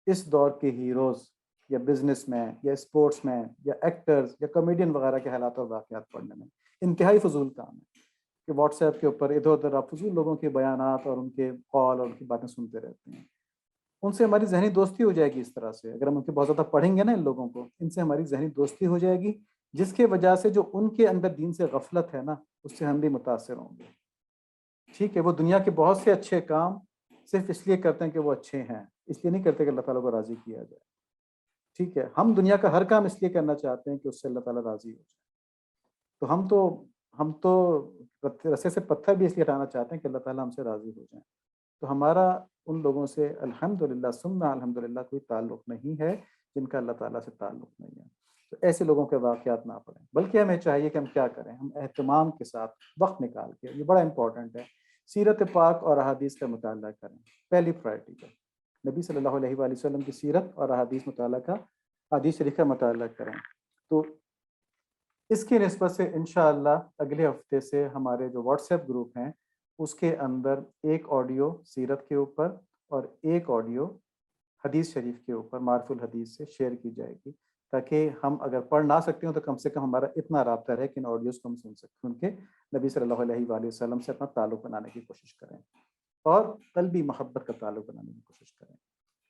Speaker 1: اس دور کے ہیروز یا بزنس مین یا اسپورٹس مین یا ایکٹرز یا کامیڈین وغیرہ کے حالات اور واقعات پڑھنے میں۔ انتہائی فضول کام ہے کہ واٹس ایپ کے اوپر ادھر ادھر آپ فضول لوگوں کے بیانات اور ان کے قول اور ان کی باتیں سنتے رہتے ہیں۔ ان سے ہماری ذہنی دوستی ہو جائے گی اس طرح سے، اگر ہم ان کے بہت زیادہ پڑھیں گے نا، ان لوگوں کو، ان سے ہماری ذہنی دوستی ہو جائے گی، جس کی وجہ سے جو ان کے اندر دین سے غفلت ہے نا، اس سے ہم بھی متاثر ہوں گے، ٹھیک ہے۔ وہ دنیا کے بہت سے اچھے کام صرف اس لیے کرتے ہیں کہ وہ اچھے ہیں، اس لیے نہیں کرتے کہ اللہ تعالیٰ کو راضی کیا جائے۔ ٹھیک ہے، ہم دنیا کا ہر کام اس لیے کرنا چاہتے ہیں کہ اس سے اللہ تعالیٰ راضی ہو جائے، تو ہم تو رسے سے پتھر بھی اس لیے ہٹانا چاہتے ہیں کہ اللہ تعالیٰ ہم سے راضی ہو جائیں۔ تو ہمارا ان لوگوں سے الحمدللہ ثم الحمدللہ کوئی تعلق نہیں ہے جن کا اللہ تعالیٰ سے تعلق نہیں ہے۔ تو ایسے لوگوں کے واقعات نہ پڑھیں، بلکہ ہمیں چاہیے کہ ہم کیا کریں، ہم اہتمام کے ساتھ وقت نکال کے، یہ بڑا امپورٹنٹ ہے، سیرت پاک اور احادیث کا مطالعہ کریں، پہلی پرائرٹی پر نبی صلی اللہ علیہ وآلہ وسلم کی سیرت اور احادیث حدیث شریف کا مطالعہ کریں۔ تو اس کی نسبت سے انشاءاللہ اگلے ہفتے سے ہمارے جو واٹس ایپ گروپ ہیں اس کے اندر ایک آڈیو سیرت کے اوپر اور ایک آڈیو حدیث شریف کے اوپر معرف الحدیث سے شیئر کی جائے گی، تاکہ ہم اگر پڑھ نہ سکتے ہوں تو کم سے کم ہمارا اتنا رابطہ رہے کہ ان آڈیوز کو ہم سن کے نبی صلی اللہ علیہ وآلہ وسلم سے اپنا تعلق بنانے کی کوشش کریں اور قلبی محبت کا تعلق بنانے کی کوشش کریں۔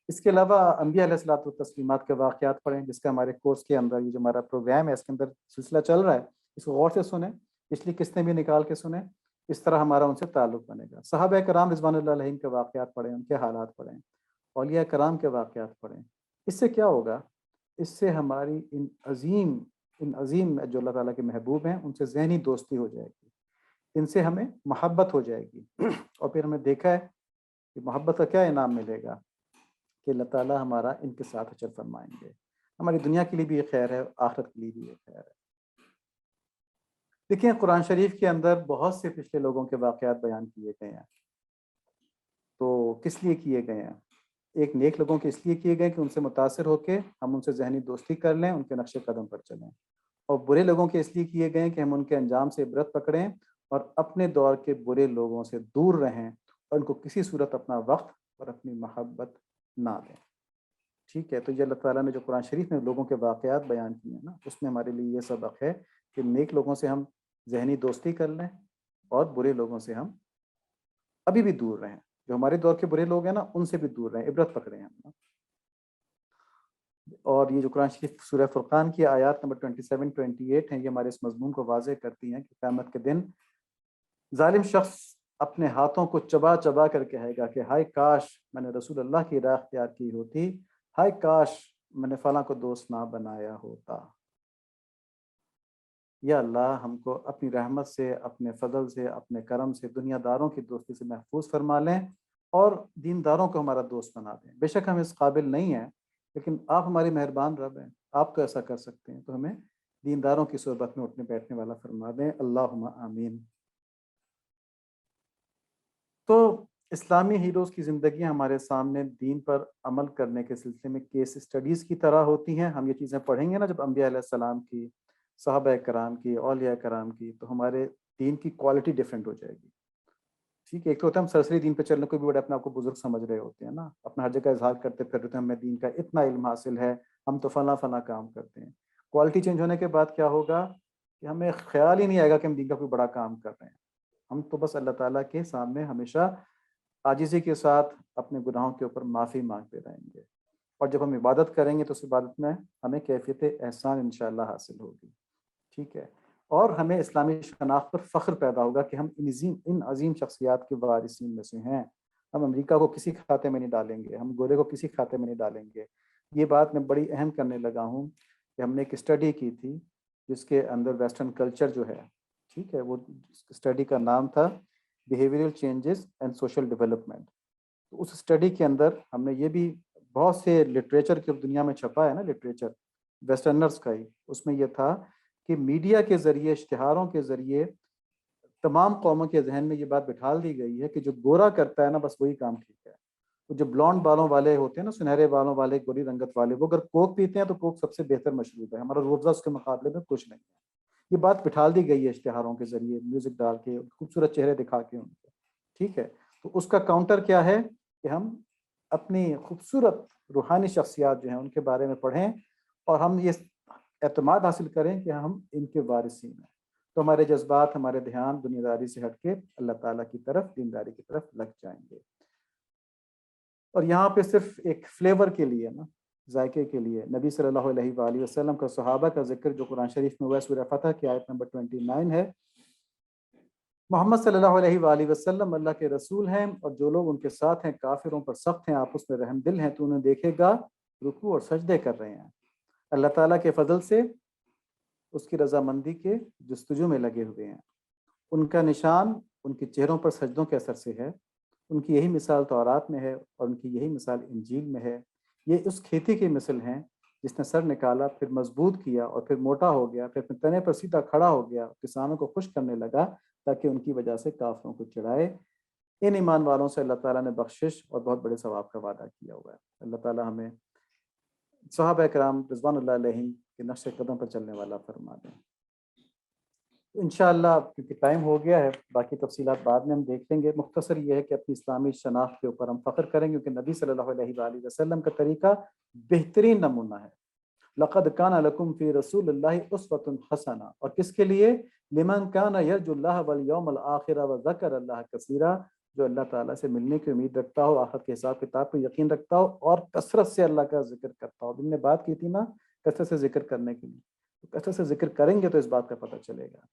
Speaker 1: اس کے علاوہ انبیاء علیہ الصلوۃ والتسلیمات کے واقعات پڑھیں، جس کا ہمارے کورس کے اندر یہ جو ہمارا پروگرام ہے اس کے اندر سلسلہ چل رہا ہے، اس کو غور سے سنیں، پچھلی قسطیں بھی نکال کے سنیں، اس طرح ہمارا ان سے تعلق بنے گا۔ صحابہ کرام رضوان اللہ علیہم کے واقعات پڑھیں، ان کے حالات پڑھیں، اولیاء کرام کے واقعات پڑھیں۔ اس سے کیا ہوگا؟ اس سے ہماری ان عظیم جو اللہ تعالیٰ کے محبوب ہیں ان سے ذہنی دوستی ہو جائے گی، ان سے ہمیں محبت ہو جائے گی، اور پھر ہمیں دیکھا ہے کہ محبت کا کیا انعام ملے گا کہ اللہ تعالیٰ ہمارا ان کے ساتھ اجر فرمائیں گے۔ ہماری دنیا کے لیے بھی یہ خیر ہے، آخرت کے لیے بھی یہ خیر ہے۔ دیکھیں قرآن شریف کے اندر بہت سے پچھلے لوگوں کے واقعات بیان کیے گئے ہیں، تو کس لیے کیے گئے ہیں؟ ایک نیک لوگوں کے اس لیے کیے گئے کہ ان سے متاثر ہو کے ہم ان سے ذہنی دوستی کر لیں، ان کے نقش قدم پر چلیں، اور برے لوگوں کے اس لیے کیے گئے کہ ہم ان کے انجام سے عبرت پکڑیں اور اپنے دور کے برے لوگوں سے دور رہیں اور ان کو کسی صورت اپنا وقت اور اپنی محبت نہ دیں۔ ٹھیک ہے، تو یہ اللہ تعالیٰ نے جو قرآن شریف میں لوگوں کے واقعات بیان کیے ہیں نا، اس میں ہمارے لیے یہ سبق ہے کہ نیک لوگوں سے ہم ذہنی دوستی کر لیں اور برے لوگوں سے ہم ابھی بھی دور رہیں، جو ہمارے دور کے برے لوگ ہیں نا ان سے بھی دور رہیں، عبرت پکڑیں ہم۔ اور یہ جو قرآن شریف سورہ فرقان کی آیات نمبر 27 28 ہیں، یہ ہمارے اس مضمون کو واضح کرتی ہیں کہ قیامت کے دن ظالم شخص اپنے ہاتھوں کو چبا چبا کر کہے گا کہ ہائے کاش میں نے رسول اللہ کی راہ اختیار کی ہوتی، ہائے کاش میں نے فلاں کو دوست نہ بنایا ہوتا۔ یا اللہ ہم کو اپنی رحمت سے، اپنے فضل سے، اپنے کرم سے دنیا داروں کی دوستی سے محفوظ فرما لیں اور دینداروں کو ہمارا دوست بنا دیں۔ بے شک ہم اس قابل نہیں ہیں، لیکن آپ ہماری مہربان رب ہیں، آپ تو ایسا کر سکتے ہیں، تو ہمیں دینداروں کی صحبت میں اٹھنے بیٹھنے والا فرما دیں، اللہم آمین۔ تو اسلامی ہیروز کی زندگیاں ہمارے سامنے دین پر عمل کرنے کے سلسلے میں کیس اسٹڈیز کی طرح ہوتی ہیں۔ ہم یہ چیزیں پڑھیں گے نا جب انبیاء علیہ السلام کی، صحابہ کرام کی، اولیاء کرام کی، تو ہمارے دین کی کوالٹی ڈیفرنٹ ہو جائے گی۔ ٹھیک ہے، ایک تو ہوتا ہے ہم سرسری دین پہ چلنے کو بھی بڑے اپنے آپ کو بزرگ سمجھ رہے ہوتے ہیں نا، اپنا ہر جگہ اظہار کرتے پھر رہتے ہیں ہمیں دین کا اتنا علم حاصل ہے، ہم تو فلاں فلاں کام کرتے ہیں۔ کوالٹی چینج ہونے کے بعد کیا ہوگا کہ ہمیں خیال ہی نہیں آئے گا کہ ہم دین کا کوئی بڑا کام کر رہے ہیں، ہم تو بس اللہ تعالیٰ کے سامنے ہمیشہ عاجزی کے ساتھ اپنے گناہوں کے اوپر معافی مانگتے رہیں گے، اور جب ہم عبادت کریں گے تو اس عبادت میں ہمیں کیفیت احسان انشاءاللہ حاصل ہوگی۔ ٹھیک ہے، اور ہمیں اسلامی شناخت پر فخر پیدا ہوگا کہ ہم ان عظیم شخصیات کے وارثین میں سے ہیں۔ ہم امریکہ کو کسی کھاتے میں نہیں ڈالیں گے، ہم گورے کو کسی کھاتے میں نہیں ڈالیں گے۔ یہ بات میں بڑی اہم کرنے لگا ہوں کہ ہم نے ایک اسٹڈی کی تھی جس کے اندر ویسٹرن کلچر جو ہے، ٹھیک ہے، وہ اسٹڈی کا نام تھا behavioural changes and social development. تو اس اسٹڈی کے اندر ہم نے یہ بھی بہت سے لٹریچر کی دنیا میں چھپا ہے نا، لٹریچر ویسٹرنرز کا ہی، اس میں یہ تھا کہ میڈیا کے ذریعے، اشتہاروں کے ذریعے تمام قوموں کے ذہن میں یہ بات بٹھال دی گئی ہے کہ جو گورا کرتا ہے نا بس وہی کام ٹھیک ہے، تو جو بلانڈ بالوں والے ہوتے ہیں نا، سنہرے بالوں والے، گوری رنگت والے، وہ اگر کوک پیتے ہیں تو کوک سب سے بہتر مشروب ہے، ہمارا روح افزا اس کے مقابلے میں کچھ نہیں ہے۔ یہ بات بٹھال دی گئی ہے اشتہاروں کے ذریعے، میوزک ڈال کے، خوبصورت چہرے دکھا کے ان کے، ٹھیک ہے۔ تو اس کا کاؤنٹر کیا ہے کہ ہم اپنی خوبصورت روحانی شخصیات جو ہیں ان کے بارے میں پڑھیں اور ہم یہ اعتماد حاصل کریں کہ ہم ان کے وارثین ہیں، تو ہمارے جذبات، ہمارے دھیان دنیا داری سے ہٹ کے اللہ تعالیٰ کی طرف، دینداری کی طرف لگ جائیں گے۔ اور یہاں پہ صرف ایک فلیور کے لیے نا، ذائقے کے لیے، نبی صلی اللہ علیہ وآلہ وسلم کا، صحابہ کا ذکر جو قرآن شریف میں ہوا ہے، سورہ فتح کی آیت نمبر 29 ہے، محمد صلی اللہ علیہ وآلہ وسلم اللہ کے رسول ہیں اور جو لوگ ان کے ساتھ ہیں کافروں پر سخت ہیں، آپس میں رحم دل ہیں، تو انہیں دیکھے گا رکوع اور سجدے کر رہے ہیں، اللہ تعالیٰ کے فضل سے اس کی رضامندی کے جستجو میں لگے ہوئے ہیں۔ ان کا نشان ان کے چہروں پر سجدوں کے اثر سے ہے، ان کی یہی مثال تورات میں ہے اور ان کی یہی مثال انجیل میں ہے۔ یہ اس کھیتی کی مثل ہیں جس نے سر نکالا، پھر مضبوط کیا اور پھر موٹا ہو گیا، پھر تنے پر سیدھا کھڑا ہو گیا، کسانوں کو خوش کرنے لگا تاکہ ان کی وجہ سے کافروں کو چڑھائے۔ ان ایمان والوں سے اللہ تعالیٰ نے بخشش اور بہت بڑے ثواب کا وعدہ کیا ہوا ہے۔ اللہ تعالیٰ ہمیں صحابہ کرام رضوان اللہ علیہم کے نقش قدم پر چلنے والا فرما دیں۔ انشاءاللہ کیونکہ ٹائم ہو گیا ہے، باقی تفصیلات بعد میں ہم دیکھ لیں گے۔ مختصر یہ ہے کہ اپنی اسلامی شناخت کے اوپر ہم فخر کریں گے کیونکہ نبی صلی اللہ علیہ وآلہ وسلم کا طریقہ بہترین نمونہ ہے۔ لقد کان لکم فی رسول اللہ اسوۃ حسنہ، اور کس کے لیے؟ لمن کان یرجو اللہ والیوم الآخر وذکر اللہ کثیرا، جو اللہ تعالیٰ سے ملنے کی امید رکھتا ہو، آخرت کے حساب کتاب پہ یقین رکھتا ہو اور کثرت سے اللہ کا ذکر کرتا ہو۔ ہم نے بات کی تھی نا کثرت سے ذکر کرنے کے لیے، کثرت سے ذکر کریں گے تو اس بات کا پتہ چلے گا۔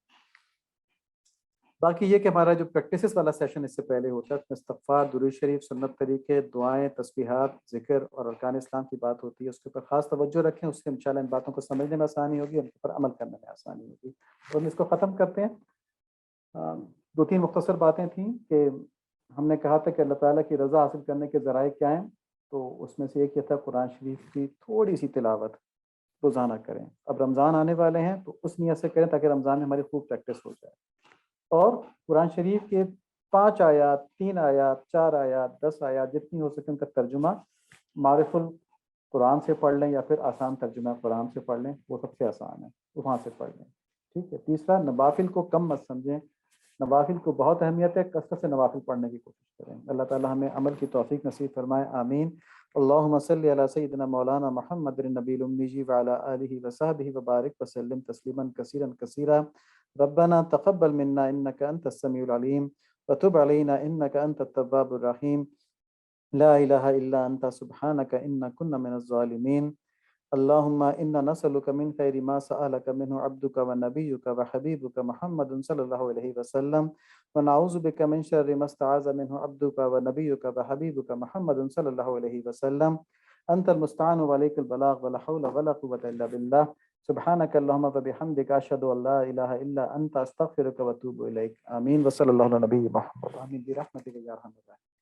Speaker 1: باقی یہ کہ ہمارا جو پریکٹسز والا سیشن اس سے پہلے ہوتا ہے، استغفار، درود شریف، سنت طریقے، دعائیں، تسبیحات، ذکر اور ارکان اسلام کی بات ہوتی ہے، اس کے اوپر خاص توجہ رکھیں، اس سے انشاءاللہ ان باتوں کو سمجھنے میں آسانی ہوگی اور ان پر عمل کرنے میں آسانی ہوگی۔ تو ہم اس کو ختم کرتے ہیں۔ دو تین مختصر باتیں تھیں کہ ہم نے کہا تھا کہ اللہ تعالیٰ کی رضا حاصل کرنے کے ذرائع کیا ہیں، تو اس میں سے ایک یہ تھا قرآن شریف کی تھوڑی سی تلاوت روزانہ کریں۔ اب رمضان آنے والے ہیں تو اس نیت سے کریں تاکہ رمضان میں ہماری خوب پریکٹس ہو جائے، اور قرآن شریف کے 5 آیات، 3 آیات، 4 آیات، 10 آیات جتنی ہو سکے ان کا ترجمہ معرف القرآن سے پڑھ لیں یا پھر آسان ترجمہ قرآن سے پڑھ لیں، وہ سب سے آسان ہے، وہاں سے پڑھ لیں، ٹھیک ہے۔ تیسرا، نوافل کو کم مت سمجھیں، نوافل کو بہت اہمیت ہے، کثرت سے نوافل پڑھنے کی کوشش کریں۔ اللہ تعالی ہمیں عمل کی توفیق نصیب فرمائے، آمین۔ اللہم صلی علی سیدنا مولانا محمد النبی الامی وعلی آلہ وصحبہ وبارک وسلم تسلیما کثیرا کثیرا۔ ربنا تقبل منا انك انت السميع العليم وتب علينا انك انت التواب الرحيم، لا اله الا انت سبحانك انا كنا من الظالمين۔ اللهم انا نسألك من خير ما سألك منه عبدك ونبيك وحبيبك محمد صلى الله عليه وسلم، ونعوذ بك من شر ما استعاذ منه عبدك ونبيك وحبيبك محمد صلى الله عليه وسلم۔ انت المستعان وعليك البلاغ ولا حول ولا قوة الا بالله۔ سبحانك اللهم وبحمدك اشهد ان لا اله الا انت استغفرك واتوب اليك، آمين۔ وصلی اللہ علی نبی محمد، آمین برحمتک یا ارحم الراحمین۔